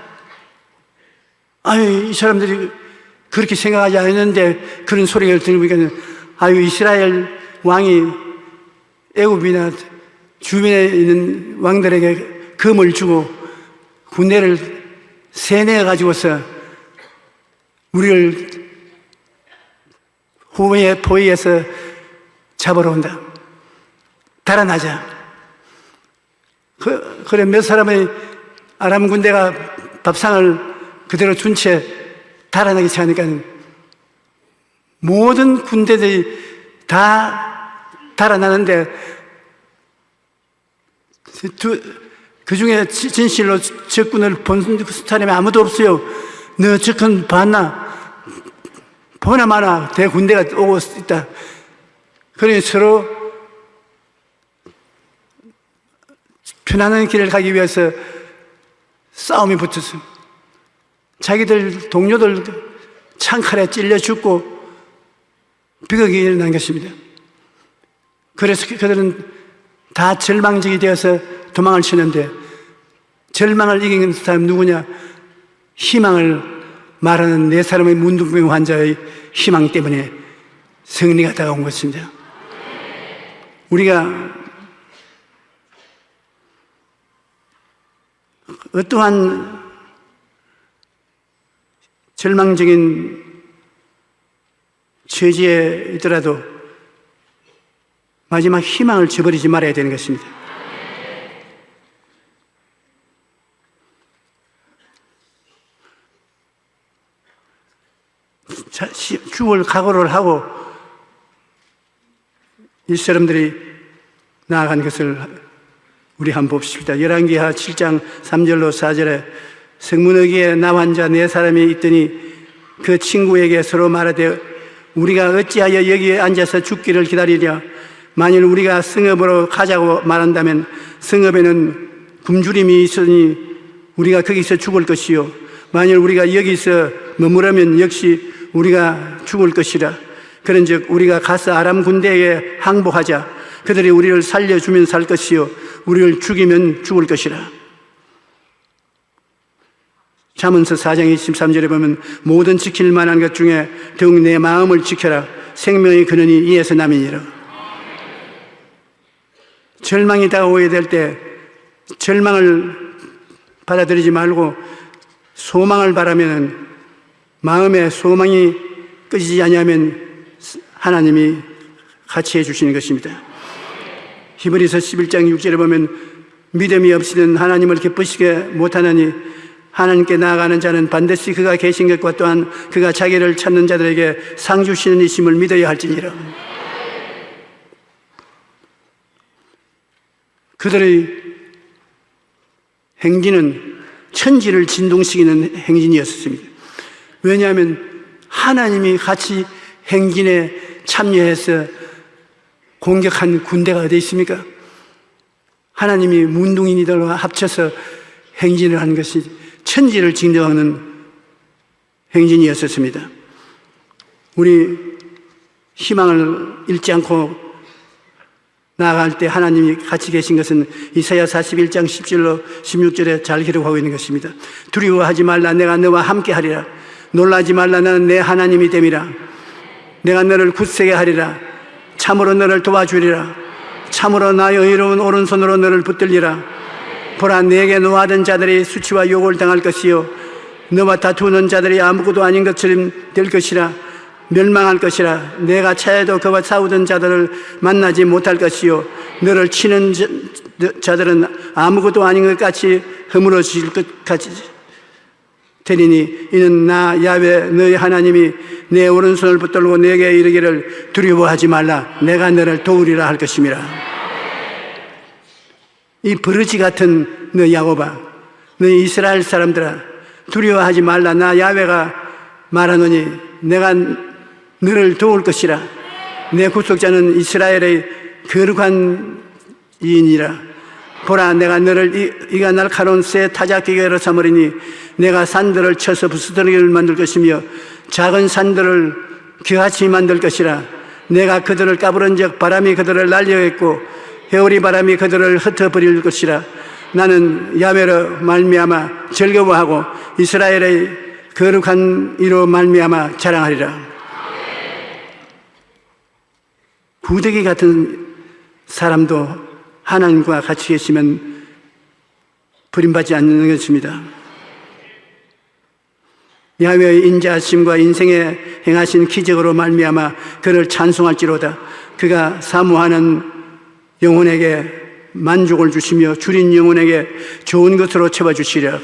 아유, 이 사람들이 그렇게 생각하지 않았는데 그런 소리를 들으니까 아유, 이스라엘 왕이 애굽이나 주변에 있는 왕들에게 금을 주고 군대를 세뇌해 가지고서 우리를 후에 포위해서 잡으러 온다. 달아나자. 그래 몇 사람의 아람 군대가 밥상을 그대로 준 채 달아나기 시작하니까 모든 군대들이 다 달아나는데 그 중에 진실로 적군을 본 사람이 아무도 없어요. 너 적군 봤나? 보나 마나 대군대가 오고 있다. 그러니 서로 편안한 길을 가기 위해서 싸움이 붙었어요. 자기들 동료들 창칼에 찔려 죽고 비극이 일어난 것입니다. 그래서 그들은 다 절망적이 되어서 도망을 치는데 절망을 이기는 사람 누구냐? 희망을 말하는 네 사람의 문둥병 환자의 희망 때문에 승리가 다가온 것입니다. 우리가 어떠한 절망적인 처지에 있더라도 마지막 희망을 저버리지 말아야 되는 것입니다. 죽을 각오를 하고 이 사람들이 나아간 것을 우리 한번 봅시다. 열왕기하 7장 3절로 4절에 성문어기에 나 환자 네 사람이 있더니 그 친구에게 서로 말하되 우리가 어찌하여 여기에 앉아서 죽기를 기다리랴. 만일 우리가 성읍으로 가자고 말한다면 성읍에는 굶주림이 있으니 우리가 거기서 죽을 것이요 만일 우리가 여기서 머무르면 역시 우리가 죽을 것이라. 그런즉 우리가 가서 아람 군대에게 항복하자. 그들이 우리를 살려주면 살 것이요 우리를 죽이면 죽을 것이라. 잠언서 4장 23절에 보면 모든 지킬 만한 것 중에 더욱 내 마음을 지켜라. 생명의 근원이 이에서 남이니라. 절망이 다가오게 될 때 절망을 받아들이지 말고 소망을 바라면 마음에 소망이 꺼지지 아니하면 하나님이 같이 해주시는 것입니다. 히브리서 11장 6절에 보면 믿음이 없이는 하나님을 기쁘시게 못하나니 하나님께 나아가는 자는 반드시 그가 계신 것과 또한 그가 자기를 찾는 자들에게 상 주시는 이심을 믿어야 할지니라. 그들의 행진은 천지를 진동시키는 행진이었습니다. 왜냐하면 하나님이 같이 행진에 참여해서 공격한 군대가 어디 있습니까? 하나님이 문둥이들과 합쳐서 행진을 하는 것이 천지를 진동하는 행진이었습니다. 우리 희망을 잃지 않고 나아갈 때 하나님이 같이 계신 것은 이사야 41장 10절로 16절에 잘 기록하고 있는 것입니다. 두려워하지 말라. 내가 너와 함께 하리라. 놀라지 말라. 나는 내 하나님이 됨이라. 내가 너를 굳세게 하리라. 참으로 너를 도와주리라. 참으로 나의 의로운 오른손으로 너를 붙들리라. 보라, 내게 노하던 자들이 수치와 욕을 당할 것이요 너와 다투는 자들이 아무것도 아닌 것처럼 될 것이라. 멸망할 것이라. 내가 차에도 그와 싸우던 자들을 만나지 못할 것이요 너를 치는 자들은 아무것도 아닌 것 같이 허물어질 것 같이 되리니 이는 나 야훼 너희 하나님이 내 오른손을 붙들고 내게 이르기를 두려워하지 말라. 내가 너를 도우리라 할 것임이라. 이 버러지 같은 너 야곱아, 너 이스라엘 사람들아, 두려워하지 말라. 나 야훼가 말하노니 내가 너를 도울 것이라. 내 구속자는 이스라엘의 거룩한 이인이라. 보라, 내가 너를 이가 날카로운 새 타작기계로 삼으리니 내가 산들을 쳐서 부스러기를 만들 것이며 작은 산들을 겨같이 만들 것이라. 내가 그들을 까부른 적 바람이 그들을 날려했고 회오리 바람이 그들을 흩어버릴 것이라. 나는 야훼로 말미암아 즐거워하고 이스라엘의 거룩한 이로 말미암아 자랑하리라. 구더기 같은 사람도 하나님과 같이 계시면 버림받지 않는 것입니다. 야훼의 인자하심과 인생에 행하신 기적으로 말미암아 그를 찬송할지로다. 그가 사모하는 영혼에게 만족을 주시며 줄인 영혼에게 좋은 것으로 채워주시리라.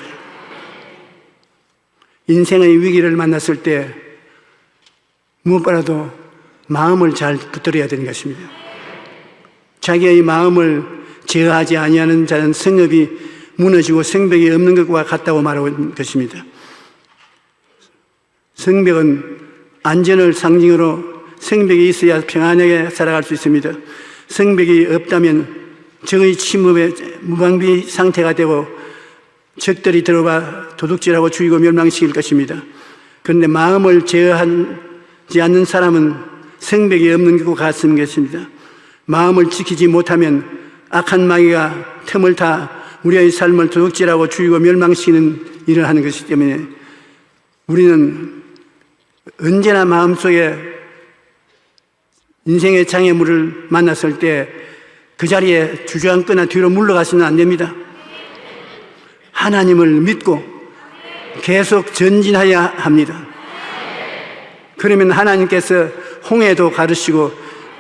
인생의 위기를 만났을 때 무엇보다도 마음을 잘 붙들어야 되는 것입니다. 자기의 마음을 제어하지 아니하는 자는 성읍이 무너지고 성벽이 없는 것과 같다고 말하고 있는 것입니다. 성벽은 안전을 상징으로 성벽이 있어야 평안하게 살아갈 수 있습니다. 성벽이 없다면 적의 침입에 무방비 상태가 되고 적들이 들어와 도둑질하고 죽이고 멸망시킬 것입니다. 그런데 마음을 제어하지 않는 사람은 성벽이 없는 것과 같은 것입니다. 마음을 지키지 못하면 악한 마귀가 틈을 타 우리의 삶을 도둑질하고 죽이고 멸망시키는 일을 하는 것이기 때문에 우리는 언제나 마음속에 인생의 장애물을 만났을 때 그 자리에 주저앉거나 뒤로 물러가시면 안 됩니다. 하나님을 믿고 계속 전진해야 합니다. 그러면 하나님께서 홍해도 가르시고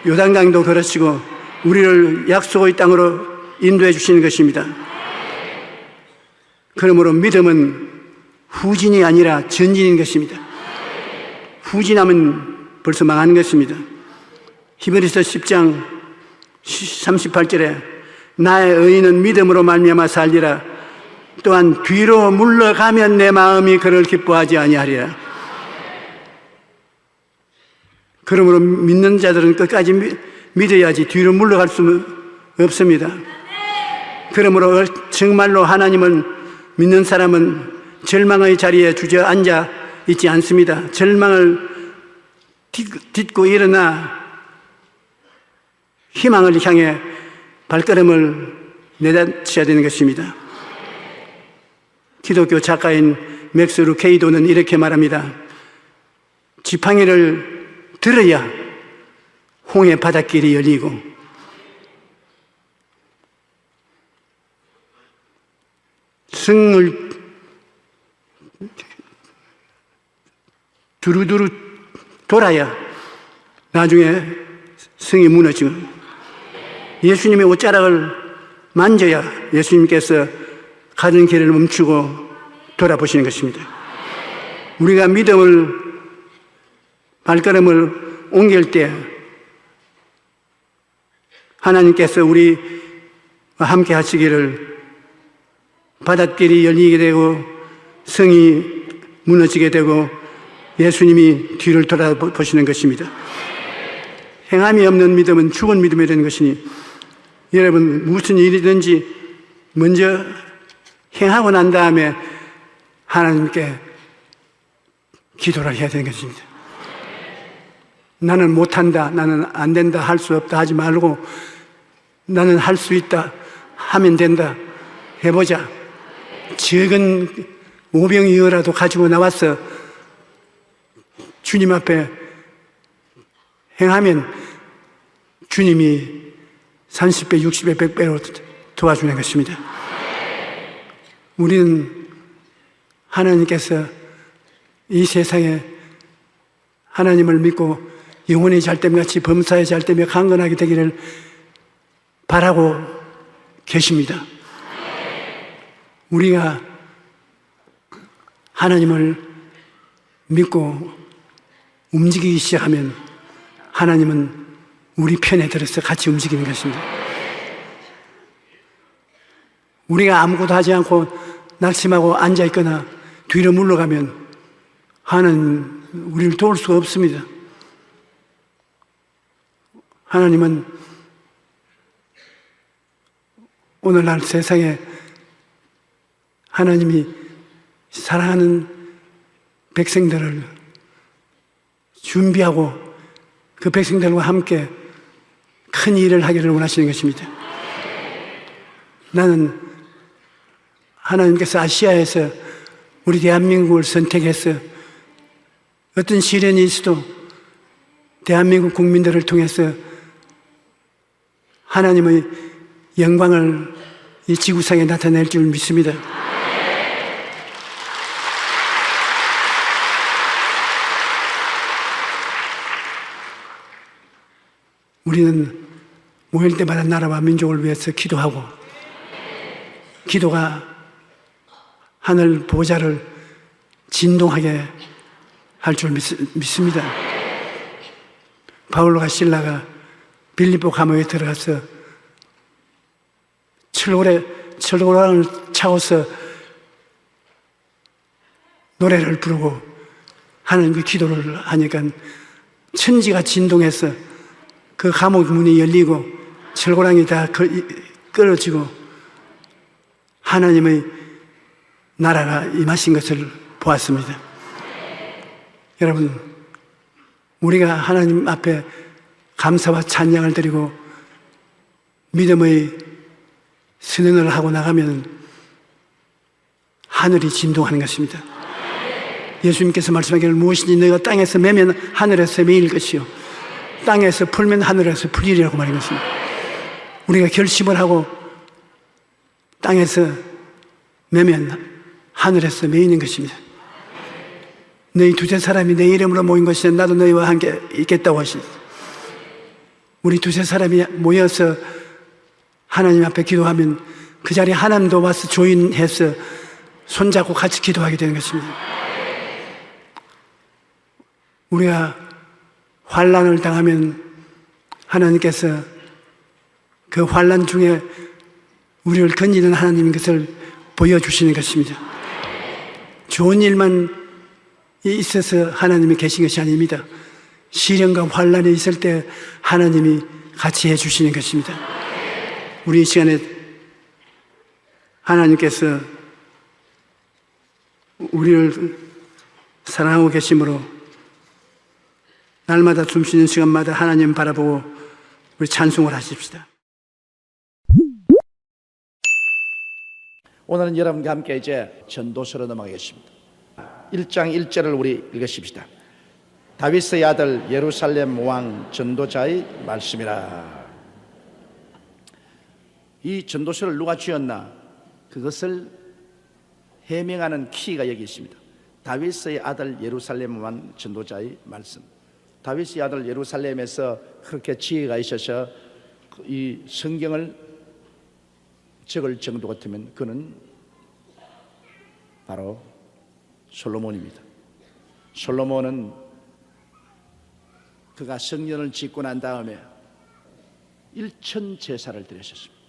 요단강도 가르시고 우리를 약속의 땅으로 인도해 주시는 것입니다. 그러므로 믿음은 후진이 아니라 전진인 것입니다. 후진하면 벌써 망하는 것입니다. 히브리서 10장 38절에 나의 의인은 믿음으로 말미암아 살리라. 또한 뒤로 물러가면 내 마음이 그를 기뻐하지 아니하리라. 그러므로 믿는 자들은 끝까지 믿어야지 뒤로 물러갈 수 없습니다. 그러므로 정말로 하나님을 믿는 사람은 절망의 자리에 주저앉아 있지 않습니다. 절망을 딛고 일어나 희망을 향해 발걸음을 내딛어야 되는 것입니다. 기독교 작가인 맥스 루케이도는 이렇게 말합니다. 지팡이를 들어야 홍해 바닷길이 열리고 성을 두루두루 돌아야 나중에 성이 무너지고 예수님의 옷자락을 만져야 예수님께서 가는 길을 멈추고 돌아보시는 것입니다. 우리가 믿음을 발걸음을 옮길 때 하나님께서 우리와 함께 하시기를 바닷길이 열리게 되고 성이 무너지게 되고 예수님이 뒤를 돌아보시는 것입니다. 행함이 없는 믿음은 죽은 믿음이라는 것이니 여러분 무슨 일이든지 먼저 행하고 난 다음에 하나님께 기도를 해야 되는 것입니다. 나는 못한다, 나는 안 된다, 할 수 없다 하지 말고 나는 할 수 있다, 하면 된다, 해보자. 적은 오병이어라도 가지고 나와서 주님 앞에 행하면 주님이 30배, 60배, 100배로 도와주는 것입니다. 우리는 하나님께서 이 세상에 하나님을 믿고 영혼이 잘됨같이 범사에 잘되며 강건하게 되기를 바라고 계십니다. 우리가 하나님을 믿고 움직이기 시작하면 하나님은 우리 편에 들어서 같이 움직이는 것입니다. 우리가 아무것도 하지 않고 낙심하고 앉아있거나 뒤로 물러가면 하나님 우리를 도울 수가 없습니다. 하나님은 오늘날 세상에 하나님이 사랑하는 백성들을 준비하고 그 백성들과 함께 큰 일을 하기를 원하시는 것입니다. 나는 하나님께서 아시아에서 우리 대한민국을 선택해서 어떤 시련이 있어도 대한민국 국민들을 통해서 하나님의 영광을 이 지구상에 나타낼 줄 믿습니다. 우리는 모일 때마다 나라와 민족을 위해서 기도하고 기도가 하늘 보좌를 진동하게 할 줄 믿습니다. 바울과 실라가 빌립보 감옥에 들어가서 철고랑을 차고서 노래를 부르고 하나님께 기도를 하니까 천지가 진동해서 그 감옥 문이 열리고 철고랑이 다 끊어지고 하나님의 나라가 임하신 것을 보았습니다. 여러분, 우리가 하나님 앞에 감사와 찬양을 드리고 믿음의 선언을 하고 나가면 하늘이 진동하는 것입니다. 예수님께서 말씀하기를 무엇이든지 너희가 땅에서 매면 하늘에서 매일 것이요 땅에서 풀면 하늘에서 풀리리라고 말한 것입니다. 우리가 결심을 하고 땅에서 매면 하늘에서 매이는 것입니다. 너희 두세 사람이 내 이름으로 모인 것이라 나도 너희와 함께 있겠다고 하십니다. 우리 두세 사람이 모여서 하나님 앞에 기도하면 그 자리에 하나님도 와서 조인해서 손잡고 같이 기도하게 되는 것입니다. 우리가 환난을 당하면 하나님께서 그 환난 중에 우리를 건지는 하나님인 것을 보여주시는 것입니다. 좋은 일만 있어서 하나님이 계신 것이 아닙니다. 시련과 환난이 있을 때 하나님이 같이 해주시는 것입니다. 우리 이 시간에 하나님께서 우리를 사랑하고 계심으로 날마다 숨쉬는 시간마다 하나님 바라보고 우리 찬송을 하십시다.
오늘은 여러분과 함께 이제 전도서로 넘어가겠습니다. 1장 1절을 우리 읽으십시다. 다윗의 아들 예루살렘 왕 전도자의 말씀이라. 이 전도서를 누가 지었나? 그것을 해명하는 키가 여기 있습니다. 다윗의 아들 예루살렘 왕 전도자의 말씀. 다윗의 아들 예루살렘에서 그렇게 지혜가 있어서 이 성경을 적을 정도 같으면 그는 바로 솔로몬입니다. 솔로몬은 그가 성전을 짓고 난 다음에 1천 제사를 드렸었습니다.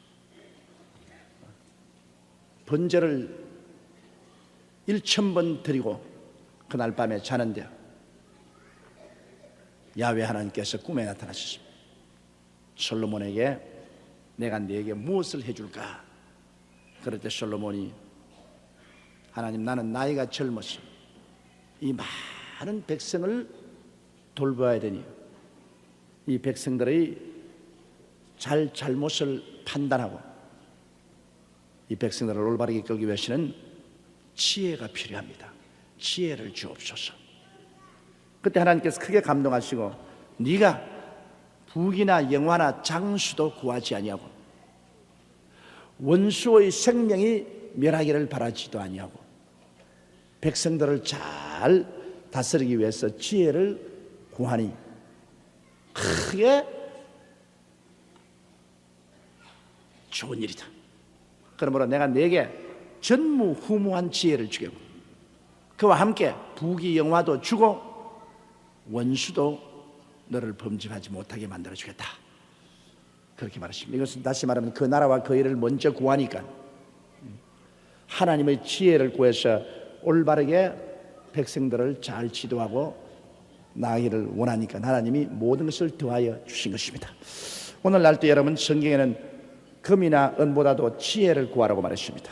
번제를 1,000번 드리고 그날 밤에 자는데 야훼 하나님께서 꿈에 나타나셨습니다. 솔로몬에게 내가 네게 무엇을 해줄까? 그럴 때 솔로몬이 하나님, 나는 나이가 젊어서 이 많은 백성을 돌봐야 되니 이 백성들의 잘못을 판단하고 이 백성들을 올바르게 끌기 위해서는 지혜가 필요합니다. 지혜를 주옵소서. 그때 하나님께서 크게 감동하시고 네가 부귀나 영화나 장수도 구하지 아니하고 원수의 생명이 멸하기를 바라지도 아니하고 백성들을 잘 다스리기 위해서 지혜를 구하니 크게 좋은 일이다. 그러므로 내가 네게 전무후무한 지혜를 주겠고 그와 함께 부귀 영화도 주고 원수도 너를 범죄하지 못하게 만들어 주겠다. 그렇게 말하십니다. 이것은 다시 말하면 그 나라와 그 일을 먼저 구하니까 하나님의 지혜를 구해서 올바르게 백성들을 잘 지도하고 나아가기를 원하니까 하나님이 모든 것을 더하여 주신 것입니다. 오늘날 또 여러분 성경에는 금이나 은보다도 지혜를 구하라고 말했습니다.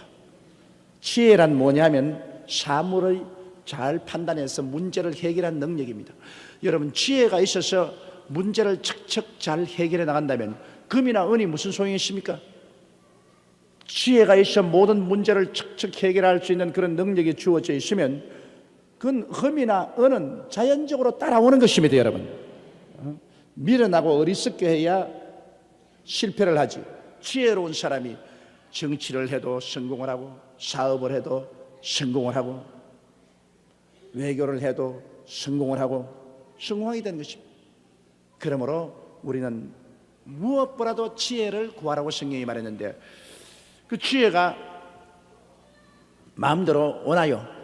지혜란 뭐냐면 사물의 잘 판단해서 문제를 해결하는 능력입니다. 여러분 지혜가 있어서 문제를 척척 잘 해결해 나간다면 금이나 은이 무슨 소용이 있습니까? 지혜가 있어 모든 문제를 척척 해결할 수 있는 그런 능력이 주어져 있으면 그건 금이나 은은 자연적으로 따라오는 것입니다. 여러분 미련하고 어리석게 해야 실패를 하지. 지혜로운 사람이 정치를 해도 성공을 하고 사업을 해도 성공을 하고 외교를 해도 성공을 하고 성공하게 되는 것입니다. 그러므로 우리는 무엇보다도 지혜를 구하라고 성경이 말했는데 그 지혜가 마음대로 오나요?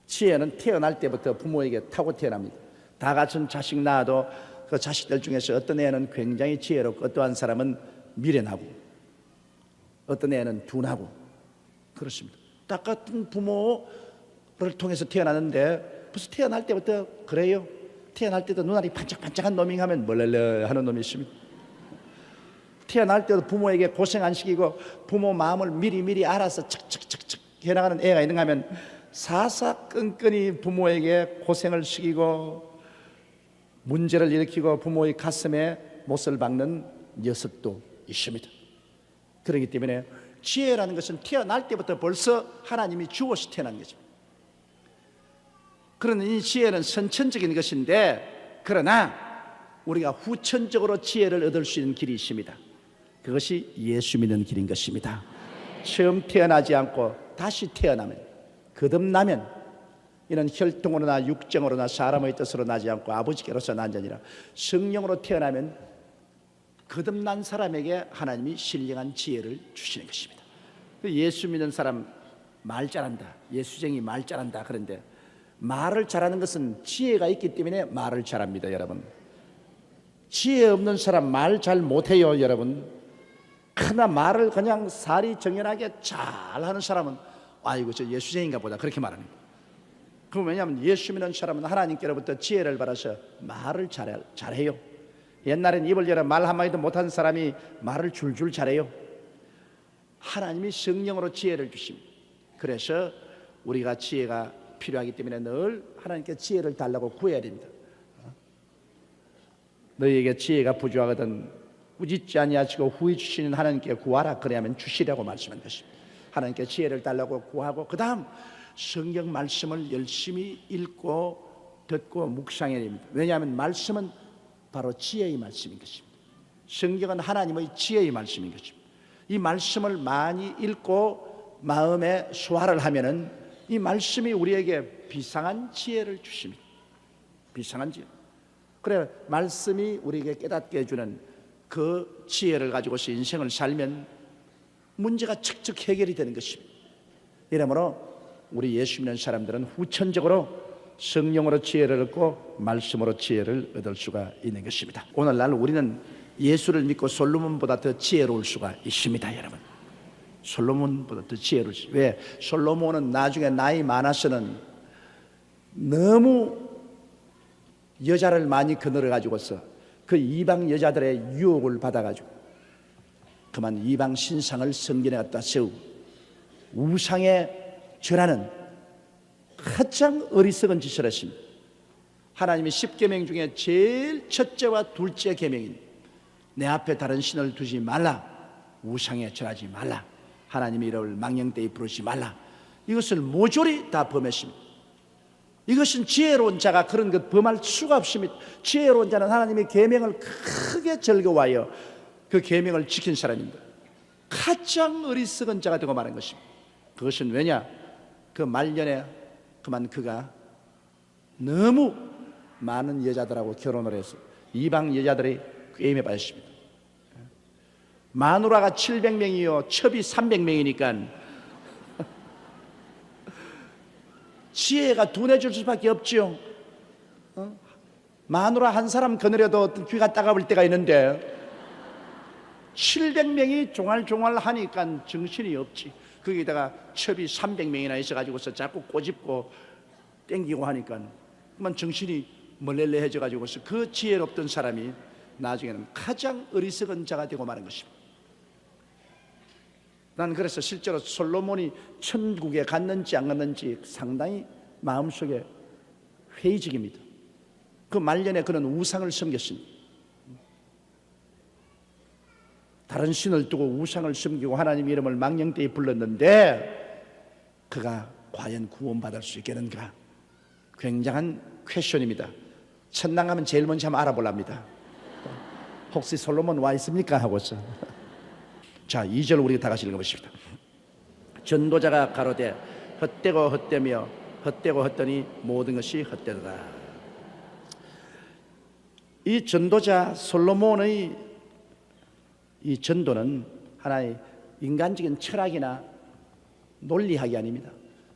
지혜는 태어날 때부터 부모에게 타고 태어납니다. 다 같은 자식 낳아도 그 자식들 중에서 어떤 애는 굉장히 지혜롭고 어떠한 사람은 미련하고 어떤 애는 둔하고 그렇습니다. 똑같은 부모를 통해서 태어났는데 벌써 태어날 때부터 그래요. 태어날 때도 눈알이 반짝반짝한 놈이 하면 멀렐레 하는 놈이 있습니다. 태어날 때도 부모에게 고생 안 시키고 부모 마음을 미리 알아서 척척척척 해나가는 애가 있는가 하면 사사건건이 부모에게 고생을 시키고 문제를 일으키고 부모의 가슴에 못을 박는 녀석도 있습니다. 그렇기 때문에 지혜라는 것은 태어날 때부터 벌써 하나님이 주어서 태어난 거죠. 그러나 이 지혜는 선천적인 것인데 그러나 우리가 후천적으로 지혜를 얻을 수 있는 길이 있습니다. 그것이 예수 믿는 길인 것입니다. 처음 태어나지 않고 다시 태어나면 거듭나면 이는 혈통으로나 육정으로나 사람의 뜻으로 나지 않고 아버지께로서 난 자니라. 성령으로 태어나면 거듭난 사람에게 하나님이 신령한 지혜를 주시는 것입니다. 예수 믿는 사람 말 잘한다, 예수쟁이 말 잘한다. 그런데 말을 잘하는 것은 지혜가 있기 때문에 말을 잘합니다. 여러분 지혜 없는 사람 말 잘 못해요. 여러분 그러나 말을 그냥 살이 정연하게 잘하는 사람은 아이고 저 예수쟁이인가 보다 그렇게 말합니다. 그럼 왜냐하면 예수 믿는 사람은 하나님께로부터 지혜를 받아서 말을 잘해요. 옛날엔 입을 열어 말 한마디도 못하는 사람이 말을 줄줄 잘해요. 하나님이 성령으로 지혜를 주십니다. 그래서 우리가 지혜가 필요하기 때문에 늘 하나님께 지혜를 달라고 구해야 됩니다. 너희에게 지혜가 부족하거든 꾸짖지 아니하시고 후히 주시는 하나님께 구하라. 그래야만 주시라고 말씀한 것입니다. 하나님께 지혜를 달라고 구하고 그 다음 성경 말씀을 열심히 읽고 듣고 묵상해야 됩니다. 왜냐하면 말씀은 바로 지혜의 말씀인 것입니다. 성경은 하나님의 지혜의 말씀인 것입니다. 이 말씀을 많이 읽고 마음에 소화를 하면은 이 말씀이 우리에게 비상한 지혜를 주십니다. 비상한 지혜. 그래 말씀이 우리에게 깨닫게 해주는 그 지혜를 가지고서 인생을 살면 문제가 척척 해결이 되는 것입니다. 이러므로 우리 예수 믿는 사람들은 후천적으로 성령으로 지혜를 얻고 말씀으로 지혜를 얻을 수가 있는 것입니다. 오늘날 우리는 예수를 믿고 솔로몬보다 더 지혜로울 수가 있습니다. 여러분, 솔로몬보다 더 지혜로울 수. 왜? 솔로몬은 나중에 나이 많아서는 너무 여자를 많이 거느려 가지고서 그 이방 여자들의 유혹을 받아가지고 그만 이방 신상을 성전에 갖다 세우고 우상에 절하는 가장 어리석은 짓을 했습니다. 하나님이 10계명 중에 제일 첫째와 둘째 계명인 내 앞에 다른 신을 두지 말라, 우상에 절하지 말라, 하나님의 이름을 망령되이 부르지 말라, 이것을 모조리 다 범했습니다. 이것은 지혜로운 자가 그런 것 범할 수가 없습니다. 지혜로운 자는 하나님의 계명을 크게 즐거워하여 그 계명을 지킨 사람입니다. 가장 어리석은 자가 되고 마는 것입니다. 그것은 왜냐? 그 말년에 그만 그가 너무 많은 여자들하고 결혼을 해서 이방 여자들의 게임에 빠졌습니다. 마누라가 700명이요 첩이 300명이니까 지혜가 둔해질 수밖에 없지요. 마누라 한 사람 거느려도 귀가 따가울 때가 있는데 700명이 종알종알 하니까 정신이 없지. 거기다가 첩이 300명이나 있어가지고서 자꾸 꼬집고 땡기고 하니까 그만 정신이 멀렐레해져 가지고서 그 지혜롭던 사람이 나중에는 가장 어리석은 자가 되고 마는 것입니다. 난 그래서 실제로 솔로몬이 천국에 갔는지 안 갔는지 상당히 마음속에 회의적입니다. 그 말년에 그는 우상을 섬겼습니다. 다른 신을 두고 우상을 섬기고 하나님 이름을 망령되이 불렀는데 그가 과연 구원받을 수 있겠는가? 굉장한 퀘션입니다. 천당 가면 제일 먼저 한번 알아보랍니다. 혹시 솔로몬 와 있습니까? 하고서 자 2절 우리가 다 같이 읽어보십시다. 전도자가 가로되 헛되고 헛되며 헛되고 헛되니 모든 것이 헛되도다. 이 전도자 솔로몬의 이 전도는 하나의 인간적인 철학이나 논리학이 아닙니다.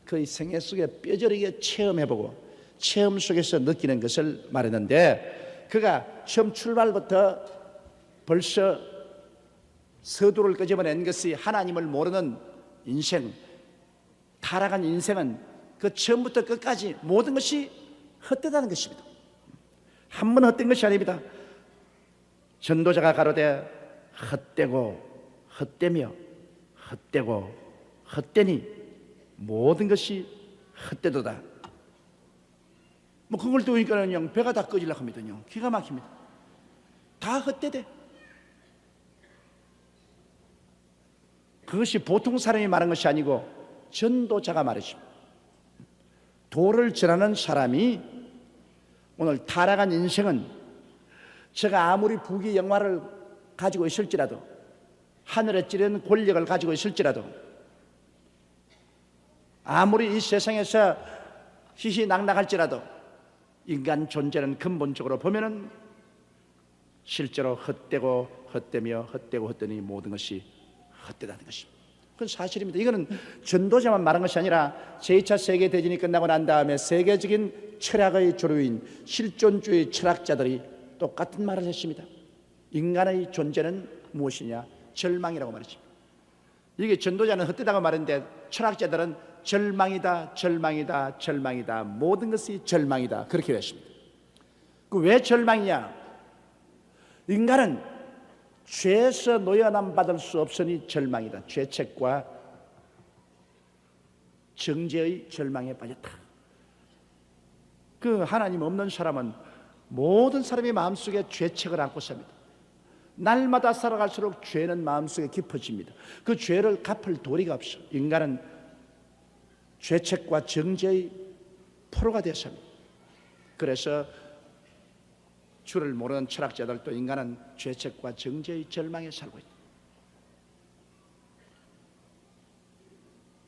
그의 생애 속에 뼈저리게 체험해보고 체험 속에서 느끼는 것을 말했는데 그가 처음 출발부터 벌써 서두를 끄집어낸 것이 하나님을 모르는 인생, 타락한 인생은 그 처음부터 끝까지 모든 것이 헛되다는 것입니다. 한 번 헛된 것이 아닙니다. 전도자가 가로되 헛되고 헛되며 헛되고 헛되니 모든 것이 헛되도다. 뭐 그걸 들으니까 그냥 배가 다 꺼지려고 합니다. 기가 막힙니다. 다 헛되대. 그것이 보통 사람이 말한 것이 아니고 전도자가 말했습니다. 도를 전하는 사람이 오늘 타락한 인생은 제가 아무리 부귀 영화를 가지고 있을지라도 하늘에 찌른 권력을 가지고 있을지라도 아무리 이 세상에서 희희낙낙할지라도 인간 존재는 근본적으로 보면은 실제로 헛되고 헛되며 헛되고 헛되니 모든 것이 헛되다는 것입니다. 그건 사실입니다. 이거는 전도자만 말한 것이 아니라 제2차 세계대전이 끝나고 난 다음에 세계적인 철학의 주류인 실존주의 철학자들이 똑같은 말을 했습니다. 인간의 존재는 무엇이냐? 절망이라고 말했습니다. 이게 전도자는 헛되다고 말했는데 철학자들은 절망이다, 절망이다, 절망이다, 모든 것이 절망이다 그렇게 했습니다. 그 왜 절망이냐? 인간은 죄에서 노연함 받을 수 없으니 절망이다. 죄책과 정죄의 절망에 빠졌다. 그 하나님 없는 사람은 모든 사람이 마음속에 죄책을 안고 삽니다. 날마다 살아갈수록 죄는 마음속에 깊어집니다. 그 죄를 갚을 도리가 없어. 인간은 죄책과 정죄의 포로가 되었습니다. 그래서 주를 모르는 철학자들도 인간은 죄책과 정죄의 절망에 살고 있다.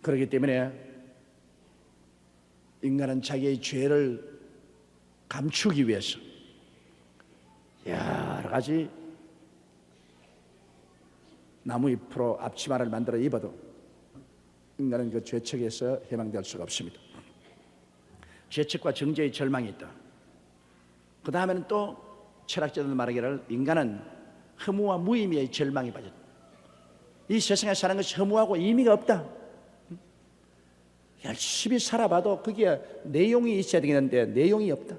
그렇기 때문에 인간은 자기의 죄를 감추기 위해서 여러 가지 나무잎으로 앞치마를 만들어 입어도 인간은 그 죄책에서 해방될 수가 없습니다. 죄책과 정죄의 절망이 있다. 그 다음에는 또 철학자들 말하기를 인간은 허무와 무의미의 절망에 빠졌다. 이 세상에 사는 것이 허무하고 의미가 없다. 열심히 살아봐도 거기에 내용이 있어야 되겠는데 내용이 없다.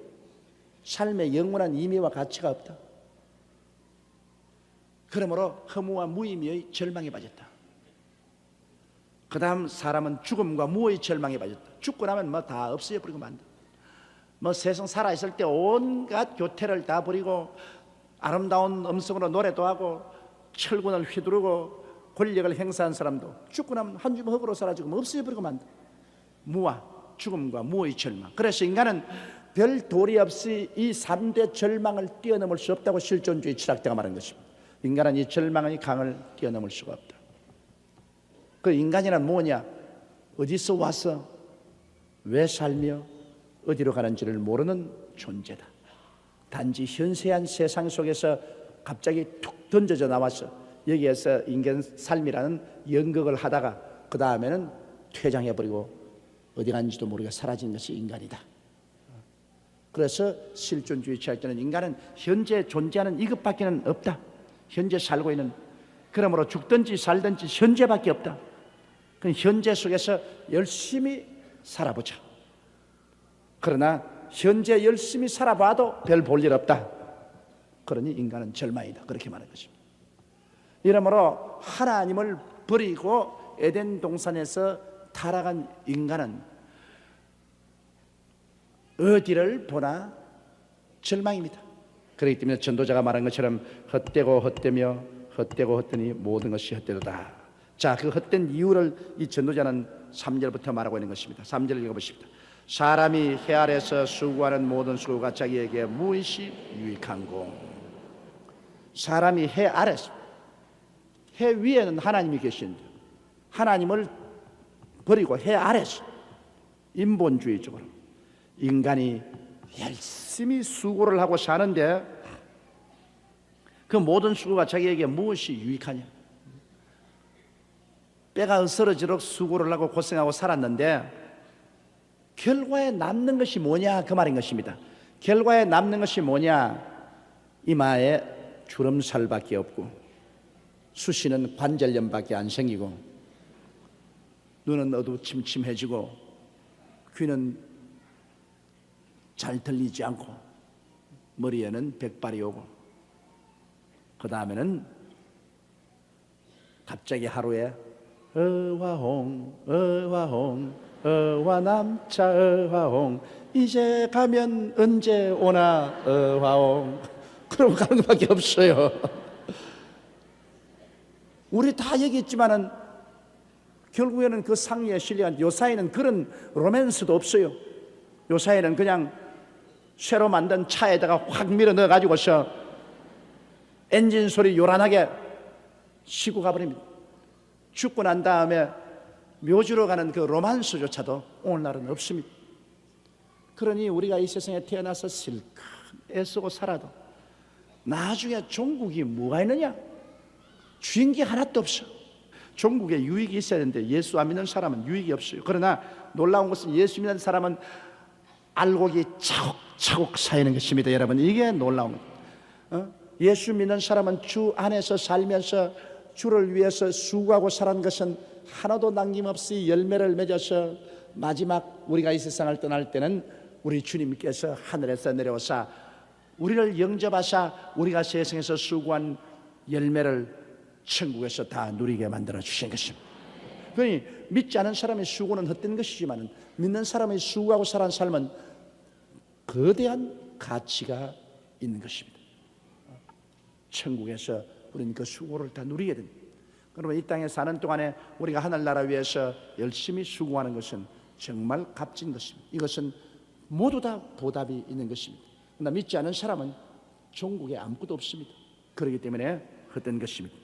삶에 영원한 의미와 가치가 없다. 그러므로 허무와 무의미의 절망에 빠졌다. 그 다음 사람은 죽음과 무의 절망에 빠졌다. 죽고 나면 뭐 다 없어져버리고 만다. 뭐 세상 살아있을 때 온갖 교태를 다 버리고 아름다운 음성으로 노래도 하고 철군을 휘두르고 권력을 행사한 사람도 죽고 나면 한 줌 흙으로 사라지고 뭐 없어져버리고 만다. 무와 죽음과 무의 절망. 그래서 인간은 별 도리 없이 이 3대 절망을 뛰어넘을 수 없다고 실존주의 철학자가 말한 것입니다. 인간은 이 절망의 강을 뛰어넘을 수가 없다. 그 인간이란 뭐냐? 어디서 와서 왜 살며 어디로 가는지를 모르는 존재다. 단지 현세한 세상 속에서 갑자기 툭 던져져 나와서 여기에서 인간 삶이라는 연극을 하다가 그 다음에는 퇴장해버리고 어디 갔는지도 모르게 사라진 것이 인간이다. 그래서 실존주의 철학자는 인간은 현재 존재하는 이것밖에는 없다. 현재 살고 있는, 그러므로 죽든지 살든지 현재밖에 없다. 그 현재 속에서 열심히 살아보자. 그러나 현재 열심히 살아봐도 별 볼 일 없다. 그러니 인간은 절망이다. 그렇게 말하는 것입니다. 이러므로 하나님을 버리고 에덴 동산에서 타락한 인간은 어디를 보나 절망입니다. 그렇기 때문에 전도자가 말한 것처럼 헛되고 헛되며 헛되고 헛되니 모든 것이 헛되도다. 자, 그 헛된 이유를 이 전도자는 3절부터 말하고 있는 것입니다. 3절을 읽어보십니다. 사람이 해 아래서 수고하는 모든 수고가 자기에게 무엇이 유익한고. 사람이 해 아래서, 해 위에는 하나님이 계신데 하나님을 버리고 해 아래서 인본주의적으로 인간이 열심히 수고를 하고 사는데 그 모든 수고가 자기에게 무엇이 유익하냐. 뼈가 으스러지도록 수고를 하고 고생하고 살았는데 결과에 남는 것이 뭐냐, 그 말인 것입니다. 결과에 남는 것이 뭐냐. 이마에 주름살밖에 없고 수시는 관절염밖에 안 생기고 눈은 어두침침해지고 귀는 잘 들리지 않고 머리에는 백발이 오고 그 다음에는 갑자기 하루에 어화홍 어화홍 어화남차 어화홍 이제 가면 언제 오나 어화홍 그러고 가는 것밖에 없어요. 우리 다 얘기했지만은 결국에는 그 상의에 실려간 요사이는 그런 로맨스도 없어요. 요사이는 그냥 새로 만든 차에다가 확 밀어 넣어가지고서 엔진 소리 요란하게 쉬고 가버립니다. 죽고 난 다음에 묘지로 가는 그 로만스조차도 오늘날은 없습니다. 그러니 우리가 이 세상에 태어나서 실컷 애쓰고 살아도 나중에 종국이 뭐가 있느냐? 주인 게 하나도 없어. 종국에 유익이 있어야 되는데 예수 안 믿는 사람은 유익이 없어요. 그러나 놀라운 것은 예수 믿는 사람은 알곡이 차곡차곡 쌓이는 것입니다. 여러분, 이게 놀라운 것. 예수 믿는 사람은 주 안에서 살면서 주를 위해서 수고하고 살은 것은 하나도 남김없이 열매를 맺어서 마지막 우리가 이 세상을 떠날 때는 우리 주님께서 하늘에서 내려오사 우리를 영접하사 우리가 세상에서 수고한 열매를 천국에서 다 누리게 만들어 주신 것입니다. 그러니 믿지 않은 사람의 수고는 헛된 것이지만 믿는 사람의 수고하고 살아온 삶은 거대한 가치가 있는 것입니다. 천국에서 우리는 그 수고를 다 누리게 됩니다. 그러면 이 땅에 사는 동안에 우리가 하늘나라 위해서 열심히 수고하는 것은 정말 값진 것입니다. 이것은 모두 다 보답이 있는 것입니다. 그러나 믿지 않은 사람은 종국에 아무것도 없습니다. 그렇기 때문에 헛된 것입니다.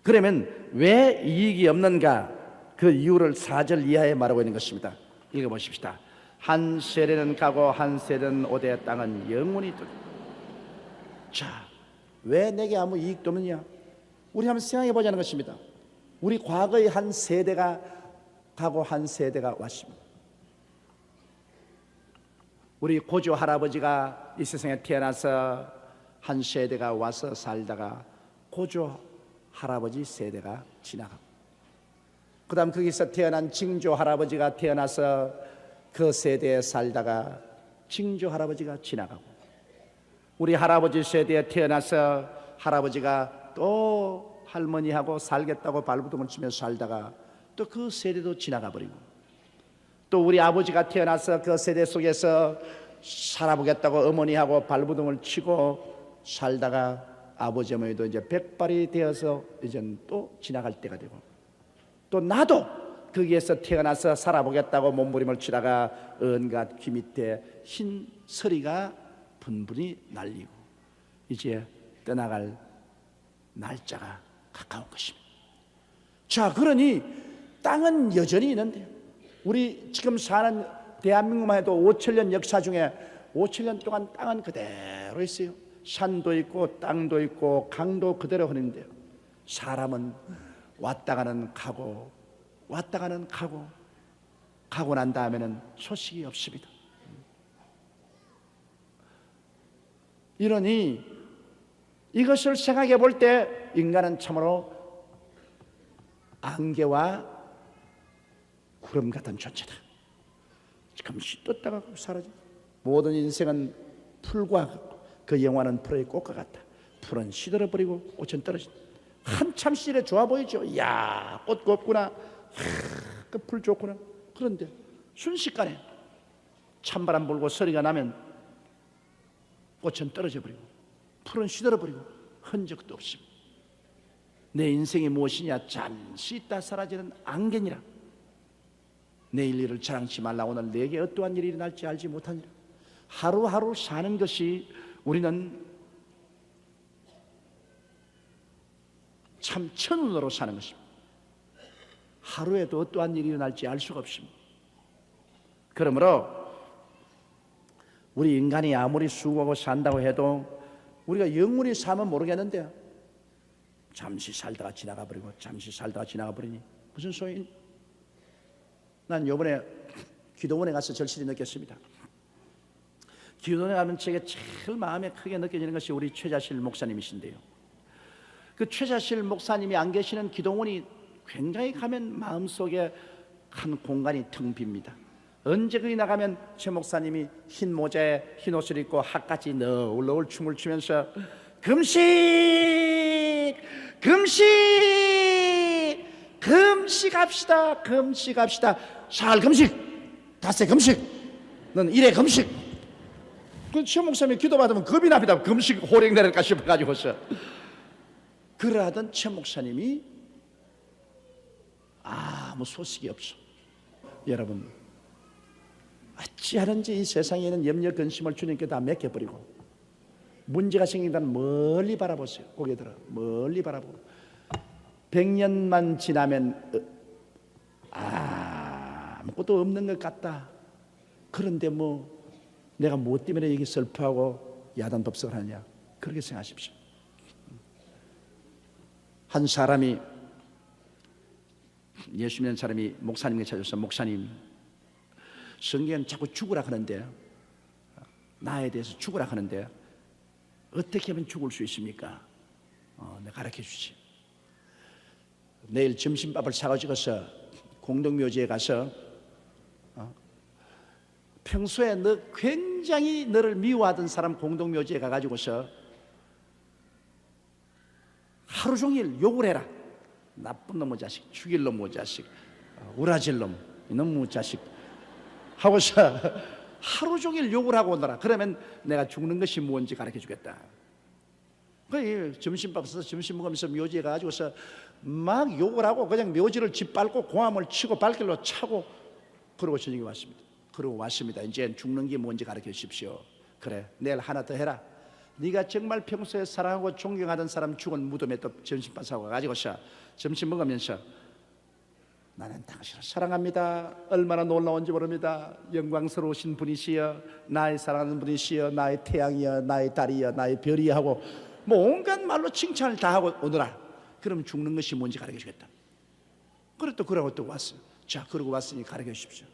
그러면 왜 이익이 없는가? 그 이유를 4절 이하에 말하고 있는 것입니다. 읽어보십시다. 한 세대는 가고 한 세대는 오되 땅은 영원히 들. 자, 왜 내게 아무 이익도 없느냐? 우리 한번 생각해 보자는 것입니다. 우리 과거의 한 세대가 가고 한 세대가 왔습니다. 우리 고조 할아버지가 이 세상에 태어나서 한 세대가 와서 살다가 고조 할아버지 세대가 지나가고, 그 다음 거기서 태어난 징조 할아버지가 태어나서 그 세대에 살다가 징조 할아버지가 지나가고, 우리 할아버지 세대에 태어나서 할아버지가 또 할머니하고 살겠다고 발버둥을 치면서 살다가 또 그 세대도 지나가 버리고, 또 우리 아버지가 태어나서 그 세대 속에서 살아보겠다고 어머니하고 발버둥을 치고 살다가 아버지 어머니도 이제 백발이 되어서 이젠 또 지나갈 때가 되고, 또 나도 거기에서 태어나서 살아보겠다고 몸부림을 치다가 온갖 귀 밑에 흰 서리가 분분히 날리고 이제 떠나갈 날짜가 가까운 것입니다. 자, 그러니 땅은 여전히 있는데요, 우리 지금 사는 대한민국만 해도 5천년 역사 중에 5천년 동안 땅은 그대로 있어요. 산도 있고 땅도 있고 강도 그대로 흐르는데요, 사람은 왔다가는 가고 왔다가는 가고 가고 난 다음에는 소식이 없습니다. 이러니 이것을 생각해 볼 때 인간은 참으로 안개와 구름 같은 존재다. 잠시 떴다가 사라져. 모든 인생은 풀과 그 영화는 풀의 꽃과 같다. 풀은 시들어버리고 꽃은 떨어진다. 한참 시절에 좋아 보이죠. 이야, 꽃 곱구나, 그 풀 좋구나. 그런데 순식간에 찬바람 불고 소리가 나면 꽃은 떨어져 버리고 풀은 시들어버리고 흔적도 없습니다. 내 인생이 무엇이냐? 잠시 있다 사라지는 안개니라. 내일 일을 자랑치 말라. 오늘 내게 어떠한 일이 일어날지 알지 못하니라. 하루하루 사는 것이 우리는 참 천운으로 사는 것입니다. 하루에도 어떠한 일이 일어날지 알 수가 없습니다. 그러므로 우리 인간이 아무리 수고하고 산다고 해도 우리가 영원히 사면 모르겠는데 잠시 살다가 지나가 버리고 잠시 살다가 지나가 버리니 무슨 소용이? 난 이번에 기도원에 가서 절실히 느꼈습니다. 기도원에 가면 제게 제일 마음에 크게 느껴지는 것이 우리 최자실 목사님이신데요, 그 최자실 목사님이 안 계시는 기도원이 굉장히 가면 마음속에 한 공간이 텅 빕니다. 언제 거기 나가면 최 목사님이 흰 모자에 흰 옷을 입고 학같이 너울너울 춤을 추면서 금식 금식 금식합시다 금식합시다 살 금식 닷새 금식 넌 일회 금식. 그 최 목사님이 기도받으면 겁이 납니다. 금식 호랭 내릴까 싶어가지고서. 그러하던 최 목사님이 아무 소식이 없어. 여러분, 어찌하는지 이 세상에는 염려 근심을 주님께 다 맡겨버리고 문제가 생긴다면 멀리 바라보세요. 고개 들어 멀리 바라보고 100년만 지나면 아무것도 없는 것 같다. 그런데 뭐 내가 무엇 때문에 여기 슬퍼하고 야단법석을 하냐, 그렇게 생각하십시오. 한 사람이, 예수 믿는 사람이 목사님에게 찾아서, 목사님, 성경은 자꾸 죽으라 하는데, 나에 대해서 죽으라 하는데 어떻게 하면 죽을 수 있습니까? 내가 가르쳐 주지. 내일 점심밥을 사가지고서 공동묘지에 가서 평소에 너 굉장히 너를 미워하던 사람 공동묘지에 가가지고서 하루 종일 욕을 해라. 나쁜 놈의 자식, 죽일 놈의 자식, 우라질 놈, 이놈의 자식 하고서 하루 종일 욕을 하고 오너라. 그러면 내가 죽는 것이 뭔지 가르쳐 주겠다. 그 점심밥 써서 점심 먹으면서 묘지에 가가지고서 막 욕을 하고 그냥 묘지를 짓밟고 고함을 치고 발길로 차고 그러고 저녁에 왔습니다. 그러고 왔습니다. 이제 죽는 게 뭔지 가르쳐 주십시오. 그래, 내일 하나 더 해라. 네가 정말 평소에 사랑하고 존경하던 사람 죽은 무덤에 또 점심밥 사고 가지고서 점심 먹으면서 나는 당신을 사랑합니다. 얼마나 놀라운지 모릅니다. 영광스러우신 분이시여, 나의 사랑하는 분이시여, 나의 태양이여, 나의 달이여, 나의 별이여 하고 뭐 온갖 말로 칭찬을 다 하고 오너라. 그럼 죽는 것이 뭔지 가르쳐 주겠다. 그래 또 그러고 또 왔어요. 자, 그러고 왔으니 가르쳐 주십시오.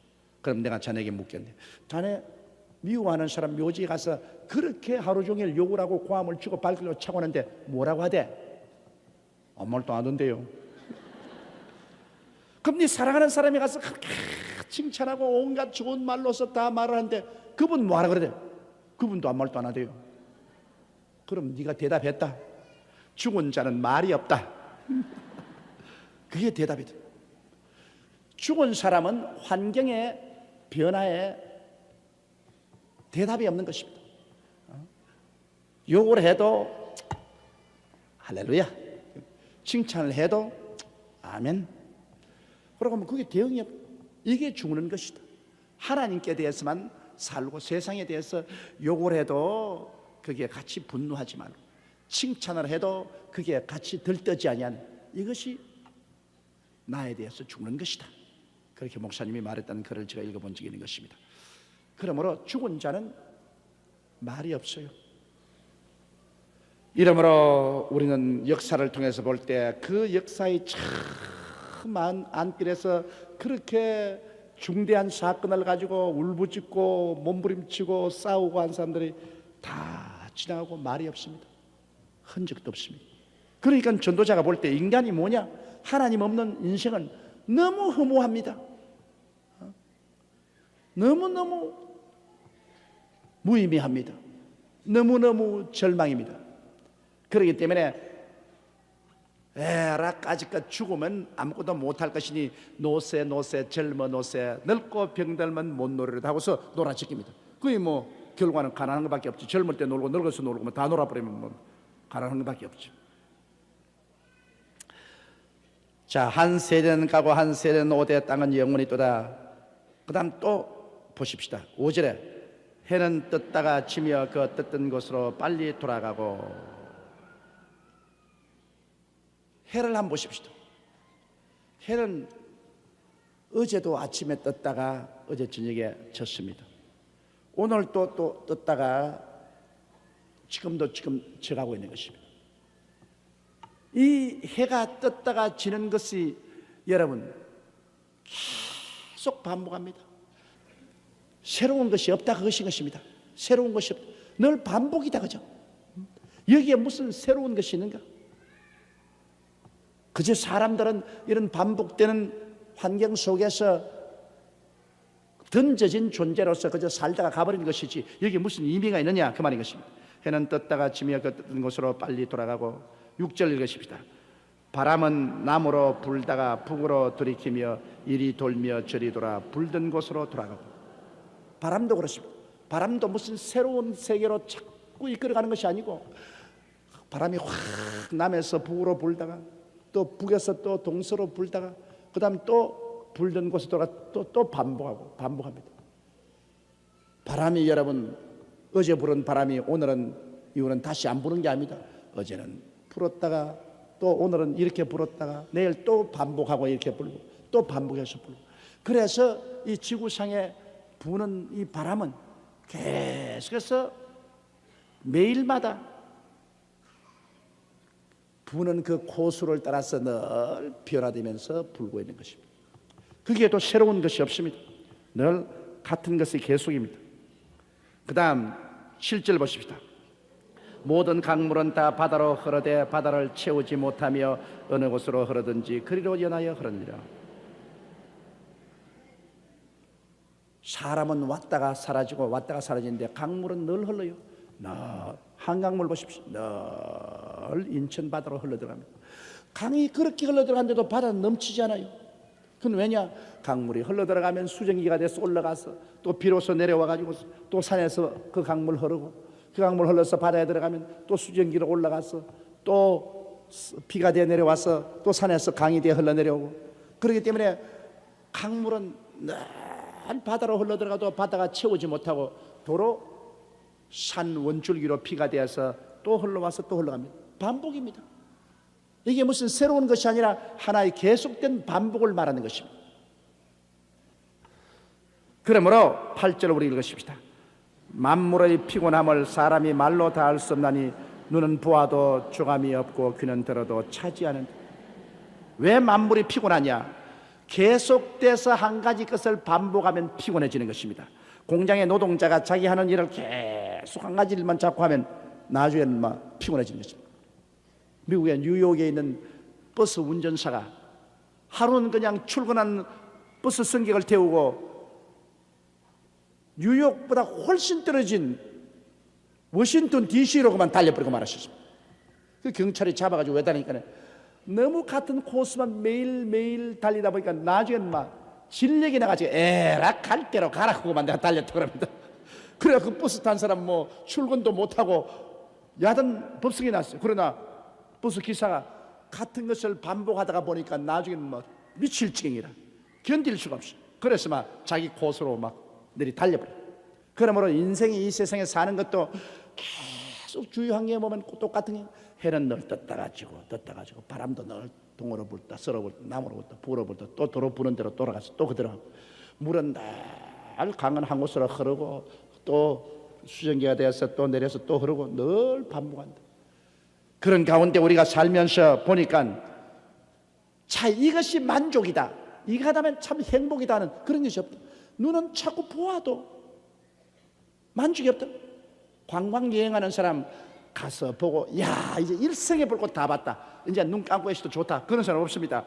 그럼 내가 자네에게 묻겠네. 자네 미워하는 사람 묘지에 가서 그렇게 하루 종일 욕을 하고 고함을 치고 발길로 차고 하는데 뭐라고 하대? 아무 말도 안 하던데요. 그럼 네 사랑하는 사람이 가서 그렇게 칭찬하고 온갖 좋은 말로서 다 말을 하는데 그분 뭐하라 그러대? 그분도 아무 말도 안 하대요. 그럼 네가 대답했다. 죽은 자는 말이 없다. 그게 대답이다. 죽은 사람은 환경의 변화에 대답이 없는 것입니다. 욕을 해도 할렐루야, 칭찬을 해도 아멘. 그러고 뭐 그게 대응이 없. 이게 죽는 것이다. 하나님께 대해서만 살고 세상에 대해서 욕을 해도 그게 같이 분노하지 말고 칭찬을 해도 그게 같이 들떠지 아니한 이것이 나에 대해서 죽는 것이다. 그렇게 목사님이 말했다는 글을 제가 읽어본 적이 있는 것입니다. 그러므로 죽은 자는 말이 없어요. 이러므로 우리는 역사를 통해서 볼 때 그 역사의 참한 안길에서 그렇게 중대한 사건을 가지고 울부짖고 몸부림치고 싸우고 한 사람들이 다 지나가고 말이 없습니다. 흔적도 없습니다. 그러니까 전도자가 볼 때 인간이 뭐냐? 하나님 없는 인생은 너무 허무합니다. 너무너무 무의미합니다. 너무너무 절망입니다. 그렇기 때문에 에라 까짓것 죽으면 아무것도 못할 것이니 노세 젊어 노세 늙고 병들면 못 놀이를 하고서 놀아치깁니다. 그게 뭐 결과는 가난한 것밖에 없지. 젊을 때 놀고 늙어서 놀고 뭐 다 놀아버리면 뭐 가난한 것밖에 없죠. 자, 한 세대는 가고 한 세대는 오되 땅은 영원히 있도다. 그 다음 또 보십시다. 5절에 해는 떴다가 지며 그 떴던 곳으로 빨리 돌아가고. 해를 한번 보십시다. 해는 어제도 아침에 떴다가 어제 저녁에 졌습니다. 오늘 또 떴다가 지금도 지금 져가고 있는 것입니다. 이 해가 떴다가 지는 것이 여러분 계속 반복합니다. 새로운 것이 없다 그것인 것입니다. 새로운 것이 없다. 늘 반복이다 그죠? 여기에 무슨 새로운 것이 있는가? 그저 사람들은 이런 반복되는 환경 속에서 던져진 존재로서 그저 살다가 가버리는 것이지 여기에 무슨 의미가 있느냐 그 말인 것입니다. 해는 떴다가 지며 그 떴던 곳으로 빨리 돌아가고 6절 읽으십시다. 바람은 남으로 불다가 북으로 들이키며 이리 돌며 저리 돌아 불던 곳으로 돌아가고. 바람도 그렇습니다. 바람도 무슨 새로운 세계로 자꾸 이끌어가는 것이 아니고 바람이 확 남에서 북으로 불다가 또 북에서 또 동서로 불다가 그 다음 또 불던 곳에 돌아 또 반복합니다. 바람이 여러분 어제 불은 바람이 오늘은 이후는 다시 안 부는 게 아닙니다. 어제는 불었다가 또 오늘은 이렇게 불었다가 내일 또 반복하고 이렇게 불고 또 반복해서 불고. 그래서 이 지구상에 부는 이 바람은 계속해서 매일마다 부는 그 코수를 따라서 늘 변화되면서 불고 있는 것입니다. 그게 또 새로운 것이 없습니다. 늘 같은 것이 계속입니다. 그 다음 7절 보십시다. 모든 강물은 다 바다로 흐르되 바다를 채우지 못하며 어느 곳으로 흐르든지 그리로 연하여 흐르니라. 사람은 왔다가 사라지고 왔다가 사라지는데 강물은 늘 흘러요. 늘 한강물 보십시오. 늘 인천 바다로 흘러들어갑니다. 강이 그렇게 흘러들어가는데도 바다는 넘치지 않아요. 그건 왜냐? 강물이 흘러들어가면 수증기가 돼서 올라가서 또 비로소 내려와가지고 또 산에서 그 강물 흐르고 그 강물 흘러서 바다에 들어가면 또 수증기로 올라가서 또 비가 돼 내려와서 또 산에서 강이 돼 흘러내려오고, 그렇기 때문에 강물은 늘 바다로 흘러들어가도 바다가 채우지 못하고 도로 산 원줄기로 비가 되어서 또 흘러와서 또 흘러갑니다. 반복입니다. 이게 무슨 새로운 것이 아니라 하나의 계속된 반복을 말하는 것입니다. 그러므로 8절을 우리 읽으십시다. 만물의 피곤함을 사람이 말로 다 할 수 없나니 눈은 보아도 조감이 없고 귀는 들어도 차지하는데. 왜 만물이 피곤하냐? 계속돼서 한 가지 것을 반복하면 피곤해지는 것입니다. 공장의 노동자가 자기 하는 일을 계속 한 가지 일만 자꾸 하면 나중에는 막 피곤해지는 것입니다. 미국의 뉴욕에 있는 버스 운전사가 하루는 그냥 출근한 버스 승객을 태우고 뉴욕보다 훨씬 떨어진 워싱턴 DC로 그만 달려버리고 말았습니다. 그 경찰이 잡아가지고 왜 다니니까 너무 같은 코스만 매일매일 달리다 보니까 나중에는 막 진력이 나가지고 에라 갈 대로 가라고만 내가 달렸다 그럽니다. 그래 그 버스 탄 사람 뭐 출근도 못하고 야단 법석이 났어요. 그러나 버스 기사가 같은 것을 반복하다가 보니까 나중에는 막 미칠 지경이라 견딜 수가 없어. 그래서 막 자기 코스로 막 내리 달려버려. 그러므로 인생이 이 세상에 사는 것도 계속 주요한게 보면 똑같은 게, 해는 늘 떴다가 지고 바람도 늘 동으로 불다 썰어 불다 나무로 불다 불어 불다 또 도로 부는 대로 돌아가서 또 그대로 하고, 물은 늘 강은 한 곳으로 흐르고 또 수증기가 되어서 또 내려서 또 흐르고 늘 반복한다. 그런 가운데 우리가 살면서 보니까 자 이것이 만족이다, 이거 하다면 참 행복이다 하는 그런 것이 없다. 눈은 자꾸 보아도 만족이 없다. 관광 여행하는 사람 가서 보고 야 이제 일생에 볼 것 다 봤다, 이제 눈 감고 있어도 좋다, 그런 사람 없습니다.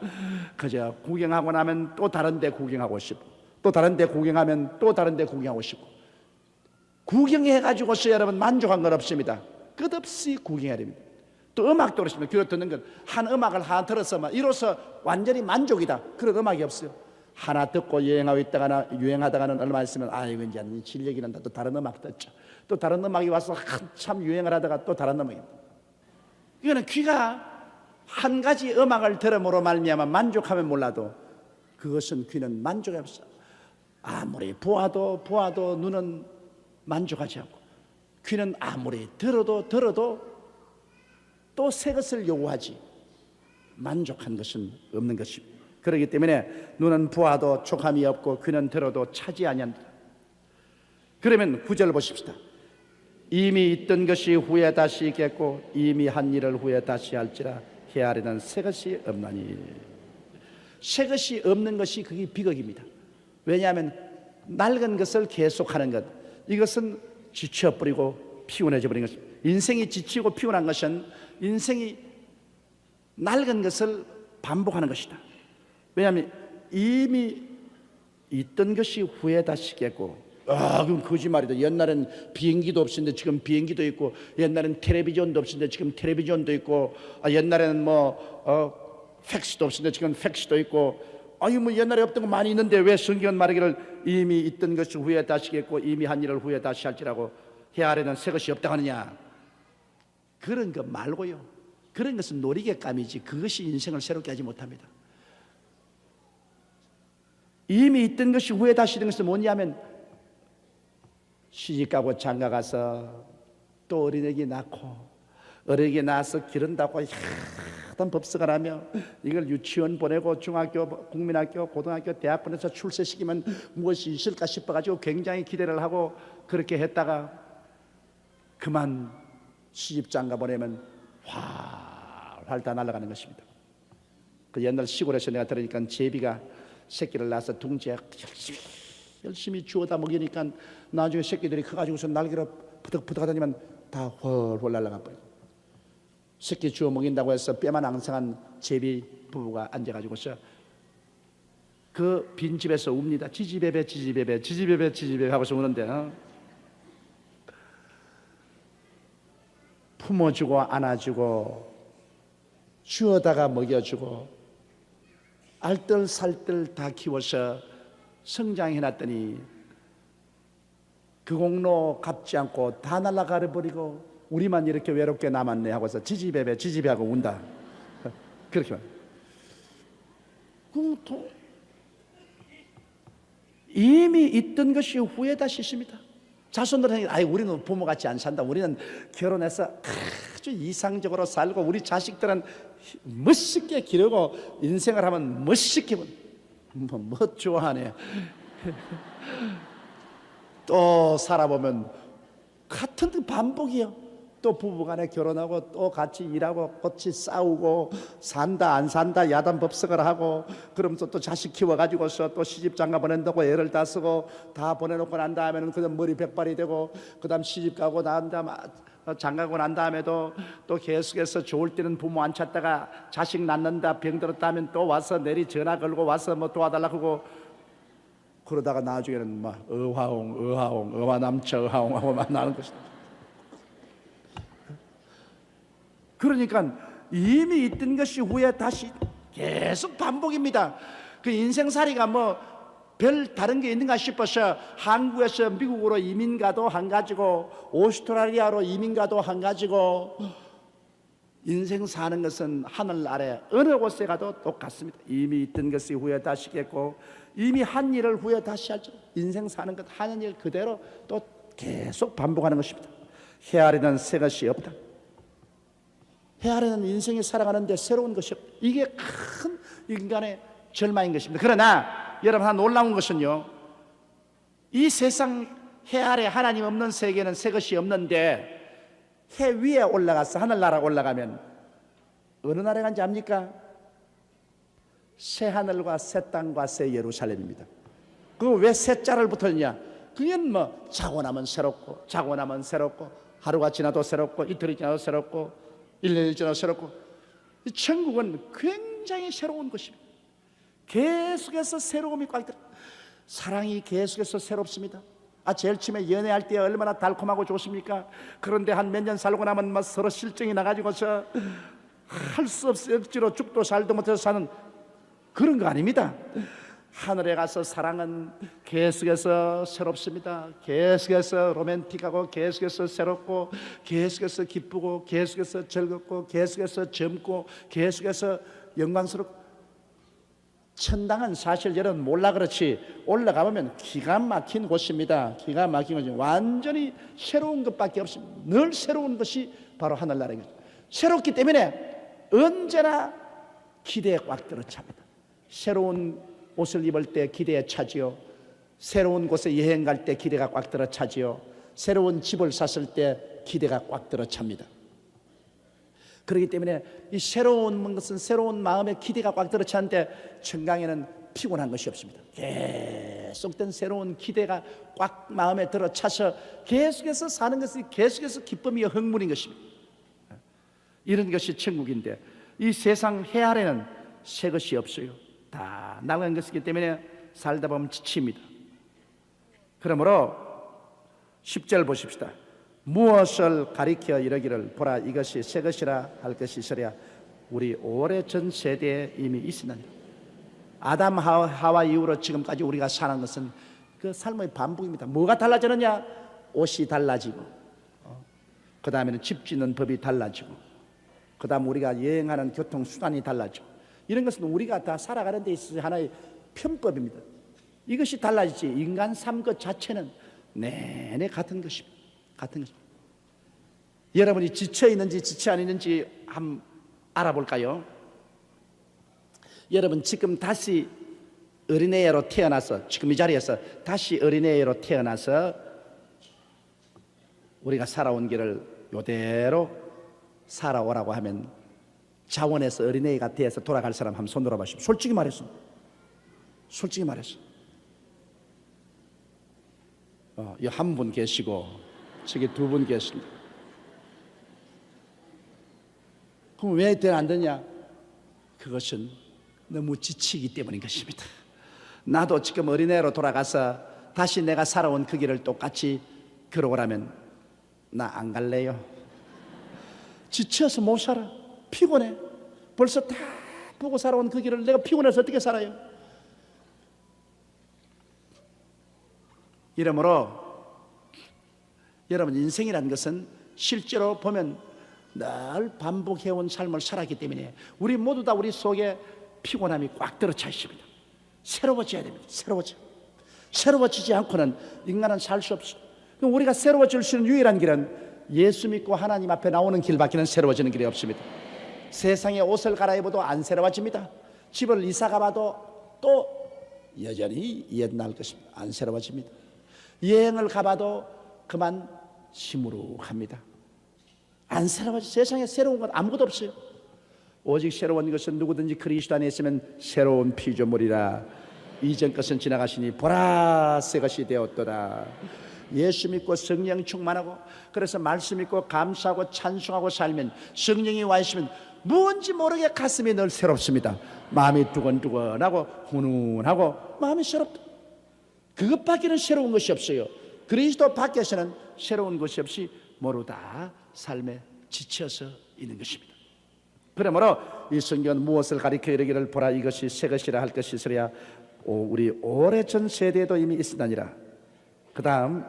그저 구경하고 나면 또 다른 데 구경하고 싶고 또 다른 데 구경하면 또 다른 데 구경하고 싶고, 구경해가지고서 여러분 만족한 건 없습니다. 끝없이 구경해야 됩니다. 또 음악도 그렇습니다. 귀로 듣는 것, 한 음악을 하나 들어서 이로써 완전히 만족이다, 그런 음악이 없어요. 하나 듣고 유행하다가는 얼마 있으면 아이고 이제 실력이 난다, 또 다른 음악 듣죠. 또 다른 음악이 와서 한참 유행을 하다가 또 다른 음악입니다. 이거는 귀가 한 가지 음악을 들음으로 말미암아 만족하면 몰라도 그것은 귀는 만족이 없어. 아무리 보아도 눈은 만족하지 않고 귀는 아무리 들어도 또 새 것을 요구하지 만족한 것은 없는 것입니다. 그렇기 때문에 눈은 보아도 촉함이 없고 귀는 들어도 차지 아니한다. 그러면 9절 보십시다. 이미 있던 것이 후에 다시 있겠고 이미 한 일을 후에 다시 할지라 헤아리는 새 것이 없나니. 새 것이 없는 것이 그게 비극입니다. 왜냐하면 낡은 것을 계속하는 것, 이것은 지쳐버리고 피곤해져 버린 것입니다. 인생이 지치고 피곤한 것은 인생이 낡은 것을 반복하는 것이다. 왜냐하면 이미 있던 것이 후에 다시 있겠고, 그럼 거짓말이다. 옛날엔 비행기도 없었는데 지금 비행기도 있고, 옛날엔 텔레비전도 없었는데 지금 텔레비전도 있고, 옛날에는 팩스도 없었는데 지금 팩스도 있고, 뭐 옛날에 없던 거 많이 있는데 왜 성경은 말하기를 이미 있던 것이 후에 다시 있겠고 이미 한 일을 후에 다시 할지라고 헤아리는 새 것이 없다 하느냐. 그런 것 말고요, 그런 것은 놀이개감이지 그것이 인생을 새롭게 하지 못합니다. 이미 있던 것이 후에 다시 있는 것은 뭐냐면, 시집가고 장가가서 또 어린애기 낳고 어린애기 낳아서 기른다고 하던 법석을 하며 이걸 유치원 보내고 중학교, 국민학교, 고등학교, 대학 보내서 출세시키면 무엇이 있을까 싶어가지고 굉장히 기대를 하고 그렇게 했다가 그만 시집장가 보내면 활활 다 날아가는 것입니다. 그 옛날 시골에서 내가 들으니까 제비가 새끼를 낳아서 둥지에 열심히 주워다 먹이니까 나중에 새끼들이 커가지고서 날개로 푸덕푸덕 하다니면 다 훨훨 날아가 버리고, 새끼 주워 먹인다고 해서 뼈만 앙상한 제비 부부가 앉아가지고서 그 빈집에서 웁니다. 지지배배 지지배배 지지배배 지지배배 하고서 우는데 품어주고 안아주고 주어다가 먹여주고 알뜰살뜰 다 키워서 성장해놨더니 그 공로 갚지 않고 다 날아가 버리고 우리만 이렇게 외롭게 남았네 하고서 지지배배 지지배하고 운다. 그렇게 말해요. 이미 있던 것이 후회다 싶습니다. 자손들은 아이 우리는 부모같이 안 산다. 우리는 결혼해서 아주 이상적으로 살고 우리 자식들은 멋있게 기르고 인생을 하면 멋있게 뭐 좋아하네. 또 살아보면 같은 반복이요. 또 부부간에 결혼하고 또 같이 일하고 같이 싸우고 산다 안 산다 야단법석을 하고 그러면서 또 자식 키워가지고서 또 시집장가 보낸다고 애를 다 쓰고 다 보내놓고 난 다음에는 그냥 머리 백발이 되고 그 다음 시집가고 난 다음 장가고 난 다음에도 또 계속해서 좋을 때는 부모 안 찾다가 자식 낳는다 병들었다 하면 또 와서 내리 전화 걸고 와서 뭐 도와달라고 하고 그러다가 나중에는 막 어화옹 어화남처 어화옹하고 만나는 것이다. 그러니까 이미 있던 것이 후에 다시 계속 반복입니다. 그 인생살이가 뭐 별 다른 게 있는가 싶어서 한국에서 미국으로 이민 가도 한 가지고 오스트라리아로 이민 가도 한 가지고 인생 사는 것은 하늘 아래 어느 곳에 가도 똑같습니다. 이미 있던 것이 후에 다시 겠고 이미 한 일을 후에 다시 하죠. 인생 사는 것 하는 일 그대로 또 계속 반복하는 것입니다. 헤아리는 새 것이 없다. 헤아리는 인생이 살아가는데 새로운 것이 없다. 이게 큰 인간의 절망인 것입니다. 그러나 여러분 하나 놀라운 것은요, 이 세상 해 아래 하나님 없는 세계는 새 것이 없는데 해 위에 올라가서 하늘나라 올라가면 어느 나라에 간지 압니까? 새 하늘과 새 땅과 새 예루살렘입니다. 그 왜 새 자를 붙었냐? 그건 뭐 자고 나면 새롭고 자고 나면 새롭고 하루가 지나도 새롭고 이틀이 지나도 새롭고 1년이 지나도 새롭고 이 천국은 굉장히 새로운 것입니다. 계속해서 새로움이 꽉 들어. 사랑이 계속해서 새롭습니다. 제일 처음에 연애할 때 얼마나 달콤하고 좋습니까? 그런데 한 몇 년 살고 나면 막 서로 실증이 나가지고서 할 수 없이 억지로 죽도 살도 못해서 사는 그런 거 아닙니다. 하늘에 가서 사랑은 계속해서 새롭습니다. 계속해서 로맨틱하고 계속해서 새롭고 계속해서 기쁘고 계속해서 즐겁고 계속해서 젊고 계속해서 영광스럽고 천당은 사실 여러분 몰라 그렇지 올라가보면 기가 막힌 곳입니다. 기가 막힌 곳이 완전히 새로운 것밖에 없습니다. 늘 새로운 것이 바로 하늘나라입니다. 새롭기 때문에 언제나 기대에 꽉 들어찹니다. 새로운 옷을 입을 때 기대에 차지요. 새로운 곳에 여행 갈 때 기대가 꽉 들어차지요. 새로운 집을 샀을 때 기대가 꽉 들어찹니다. 그렇기 때문에 이 새로운 것은 새로운 마음의 기대가 꽉 들어차는데 청강에는 피곤한 것이 없습니다. 계속된 새로운 기대가 꽉 마음에 들어차서 계속해서 사는 것이 계속해서 기쁨이요 흥분인 것입니다. 이런 것이 천국인데 이 세상 해 아래는 새 것이 없어요. 다 낡은 것이기 때문에 살다 보면 지칩니다. 그러므로 10절 보십시다. 무엇을 가리켜 이르기를 보라 이것이 새 것이라 할 것이 있으랴 우리 오래전 세대에 이미 있었느니라. 아담 하와 이후로 지금까지 우리가 사는 것은 그 삶의 반복입니다. 뭐가 달라지느냐? 옷이 달라지고 그 다음에는 집 짓는 법이 달라지고 그 다음 우리가 여행하는 교통수단이 달라지고 이런 것은 우리가 다 살아가는 데 있어서 하나의 편법입니다. 이것이 달라지지 인간 삶 것 자체는 내내 같은 것입니다. 같은 것입니다. 여러분이 지쳐 있는지 지쳐 안 있는지 한번 알아볼까요? 여러분 지금 다시 어린애로 태어나서 지금 이 자리에서 다시 어린애로 태어나서 우리가 살아온 길을 이대로 살아오라고 하면 자원에서 어린애가 되어서 돌아갈 사람 한번 손 들어보시오. 솔직히 말해서 이 한 분 계시고 저기 두 분 계십니다. 그럼 왜 안 되냐? 그것은 너무 지치기 때문인 것입니다. 나도 지금 어린애로 돌아가서 다시 내가 살아온 그 길을 똑같이 걸어오라면 나 안 갈래요. 지쳐서 못 살아. 피곤해. 벌써 다 보고 살아온 그 길을 내가 피곤해서 어떻게 살아요? 이러므로 여러분, 인생이라는 것은 실제로 보면 늘 반복해온 삶을 살았기 때문에 우리 모두 다 우리 속에 피곤함이 꽉 들어차 있습니다. 새로워져야 됩니다. 새로워지지 않고는 인간은 살 수 없어. 우리가 새로워질 수 있는 유일한 길은 예수 믿고 하나님 앞에 나오는 길밖에는 새로워지는 길이 없습니다. 세상에 옷을 갈아입어도 안 새로워집니다. 집을 이사 가봐도 또 여전히 옛날 것입니다. 안 새로워집니다. 여행을 가봐도 그만 시무룩합니다. 안 새로워져. 세상에 새로운 건 아무것도 없어요. 오직 새로운 것은 누구든지 그리스도 안에 있으면 새로운 피조물이라. 이전 것은 지나가시니 보라 새 것이 되었도다. 예수 믿고 성령 충만하고, 그래서 말씀 믿고 감사하고 찬송하고 살면, 성령이 와 있으면 뭔지 모르게 가슴이 늘 새롭습니다. 마음이 두근두근하고 훈훈하고 마음이 새롭다. 그것밖에는 새로운 것이 없어요. 그리스도 밖에서는 새로운 것이 없이 모두 다 삶에 지쳐서 있는 것입니다. 그러므로 이 성경은 무엇을 가리켜 이르기를 보라 이것이 새 것이라 할 것이 있으랴. 우리 오래전 세대에도 이미 있었나니라. 그 다음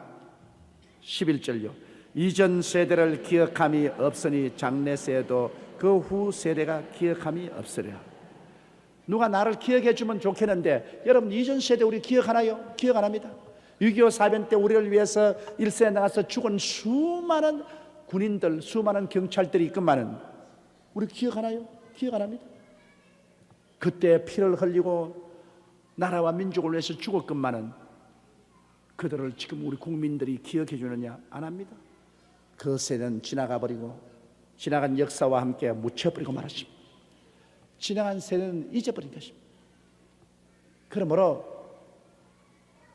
11절요. 이전 세대를 기억함이 없으니 장래 세대도 그 후 세대가 기억함이 없으랴. 누가 나를 기억해 주면 좋겠는데, 여러분 이전 세대 우리 기억하나요? 기억 안 합니다. 6.25 사변 때 우리를 위해서 일선에 나가서 죽은 수많은 군인들, 수많은 경찰들이 있건만은 우리 기억하나요? 기억 안 합니다. 그때 피를 흘리고 나라와 민족을 위해서 죽었건만은 그들을 지금 우리 국민들이 기억해 주느냐? 안 합니다. 그 세대는 지나가 버리고 지나간 역사와 함께 묻혀버리고 말았습니다. 지나간 세대는 잊어버린 것입니다. 그러므로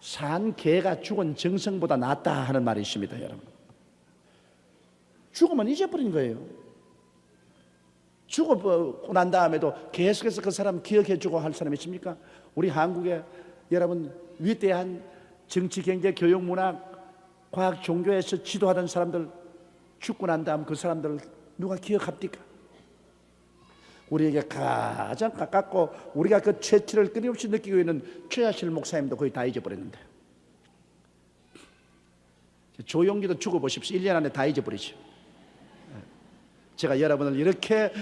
산 개가 죽은 정성보다 낫다 하는 말이 있습니다. 여러분, 죽으면 잊어버린 거예요. 죽고 난 다음에도 계속해서 그 사람 기억해 주고 할 사람이 있습니까? 우리 한국에 여러분 위대한 정치, 경제, 교육, 문학, 과학, 종교에서 지도하던 사람들 죽고 난 다음 그 사람들 누가 기억합니까? 우리에게 가장 가깝고 우리가 그 최치를 끊임없이 느끼고 있는 최하실 목사님도 거의 다 잊어버렸는데, 조용기도 죽어보십시오. 1년 안에 다 잊어버리죠. 제가 여러분을 이렇게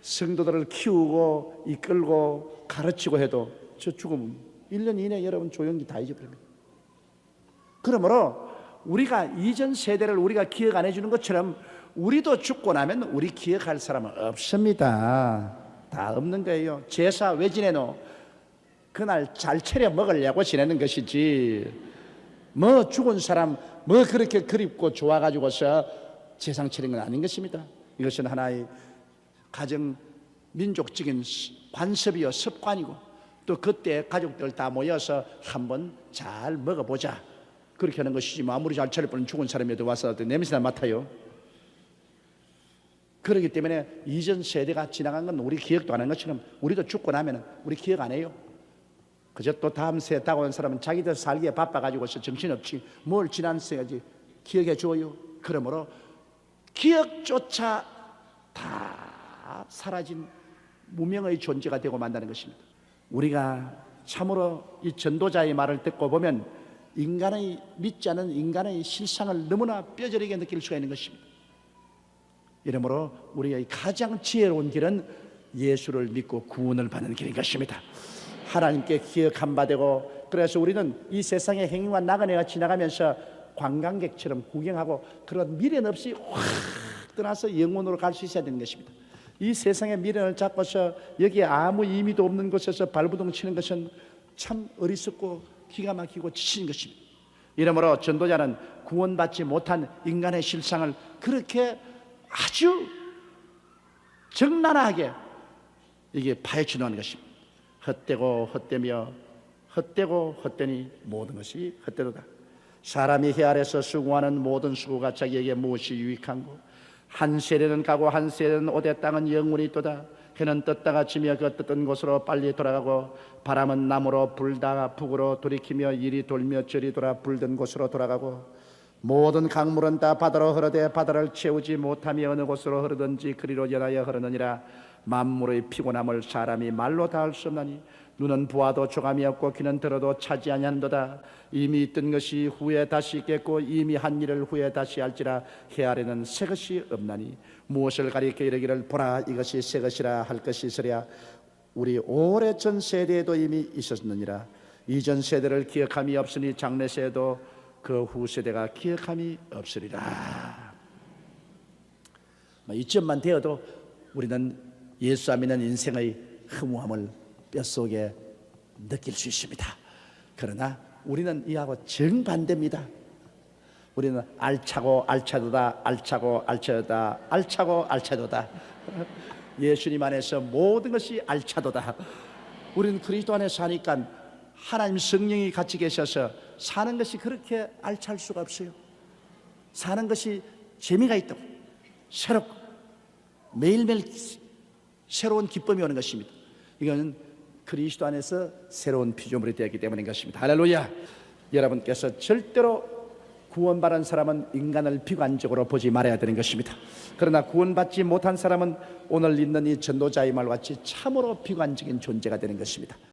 성도들을 키우고 이끌고 가르치고 해도 저 죽으면 1년 이내에 여러분 조용기 다 잊어버립니다. 그러므로 우리가 이전 세대를 우리가 기억 안 해주는 것처럼 우리도 죽고 나면 우리 기억할 사람은 없습니다. 다 없는 거예요. 제사 왜 지내노? 그날 잘 차려 먹으려고 지내는 것이지, 뭐 죽은 사람 뭐 그렇게 그립고 좋아가지고서 제상 차리는 건 아닌 것입니다. 이것은 하나의 가정 민족적인 관습이요 습관이고, 또 그때 가족들 다 모여서 한번 잘 먹어보자 그렇게 하는 것이지, 뭐 아무리 잘 차려보는 죽은 사람이라도 와서 냄새나 맡아요. 그렇기 때문에 이전 세대가 지나간 건 우리 기억도 안 하는 것처럼 우리도 죽고 나면 우리 기억 안 해요. 그저 또 다음 세대 다가온 사람은 자기들 살기에 바빠가지고서 정신없지 뭘 지난 세대지 기억해 줘요. 그러므로 기억조차 다 사라진 무명의 존재가 되고 만다는 것입니다. 우리가 참으로 이 전도자의 말을 듣고 보면 인간의 믿지 않은 인간의 실상을 너무나 뼈저리게 느낄 수가 있는 것입니다. 이러므로 우리의 가장 지혜로운 길은 예수를 믿고 구원을 받는 길인 것입니다. 하나님께 기억한 바 되고, 그래서 우리는 이 세상의 행위와 나그네가 지나가면서 관광객처럼 구경하고 그런 미련 없이 확 떠나서 영원으로 갈 수 있어야 되는 것입니다. 이 세상의 미련을 잡고서 여기에 아무 의미도 없는 곳에서 발부동 치는 것은 참 어리석고 기가 막히고 지치는 것입니다. 이러므로 전도자는 구원받지 못한 인간의 실상을 그렇게 아주 적나라하게 이게 파헤쳐놓는 것입니다. 헛되고 헛되며 헛되고 헛되니 모든 것이 헛되도다. 사람이 해 아래서 수고하는 모든 수고가 자기에게 무엇이 유익한고, 한 세대는 가고 한 세대는 오되 땅은 영원히 있도다. 해는 떴다가 지며 그 떴던 곳으로 빨리 돌아가고 바람은 남으로 불다가 북으로 돌이키며 이리 돌며 저리 돌아 불던 곳으로 돌아가고 모든 강물은 다 바다로 흐르되 바다를 채우지 못하며 어느 곳으로 흐르든지 그리로 연하여 흐르느니라. 만물의 피곤함을 사람이 말로 다 할 수 없나니 눈은 보아도 조감이 없고 귀는 들어도 차지 아니하는도다. 이미 있던 것이 후에 다시 있겠고 이미 한 일을 후에 다시 할지라. 해 아래는 새 것이 없나니 무엇을 가리켜 이르기를 보라 이것이 새 것이라 할 것이 있으랴. 우리 오래전 세대에도 이미 있었느니라. 이전 세대를 기억함이 없으니 장래 세대도 그 후 세대가 기억함이 없으리라. 이쯤만 되어도 우리는 예수 안 믿는 인생의 허무함을 뼛속에 느낄 수 있습니다. 그러나 우리는 이하고 정반대입니다. 우리는 알차고 알차도다, 알차고 알차도다, 알차고 알차도다. 예수님 안에서 모든 것이 알차도다. 우리는 그리스도 안에 사니까 하나님 성령이 같이 계셔서 사는 것이 그렇게 알찰 수가 없어요. 사는 것이 재미가 있다고, 새롭고 매일매일 새로운 기쁨이 오는 것입니다. 이거는 그리스도 안에서 새로운 피조물이 되었기 때문인 것입니다. 할렐루야. 여러분께서 절대로 구원받은 사람은 인간을 비관적으로 보지 말아야 되는 것입니다. 그러나 구원받지 못한 사람은 오늘 있는 이 전도자의 말과 같이 참으로 비관적인 존재가 되는 것입니다.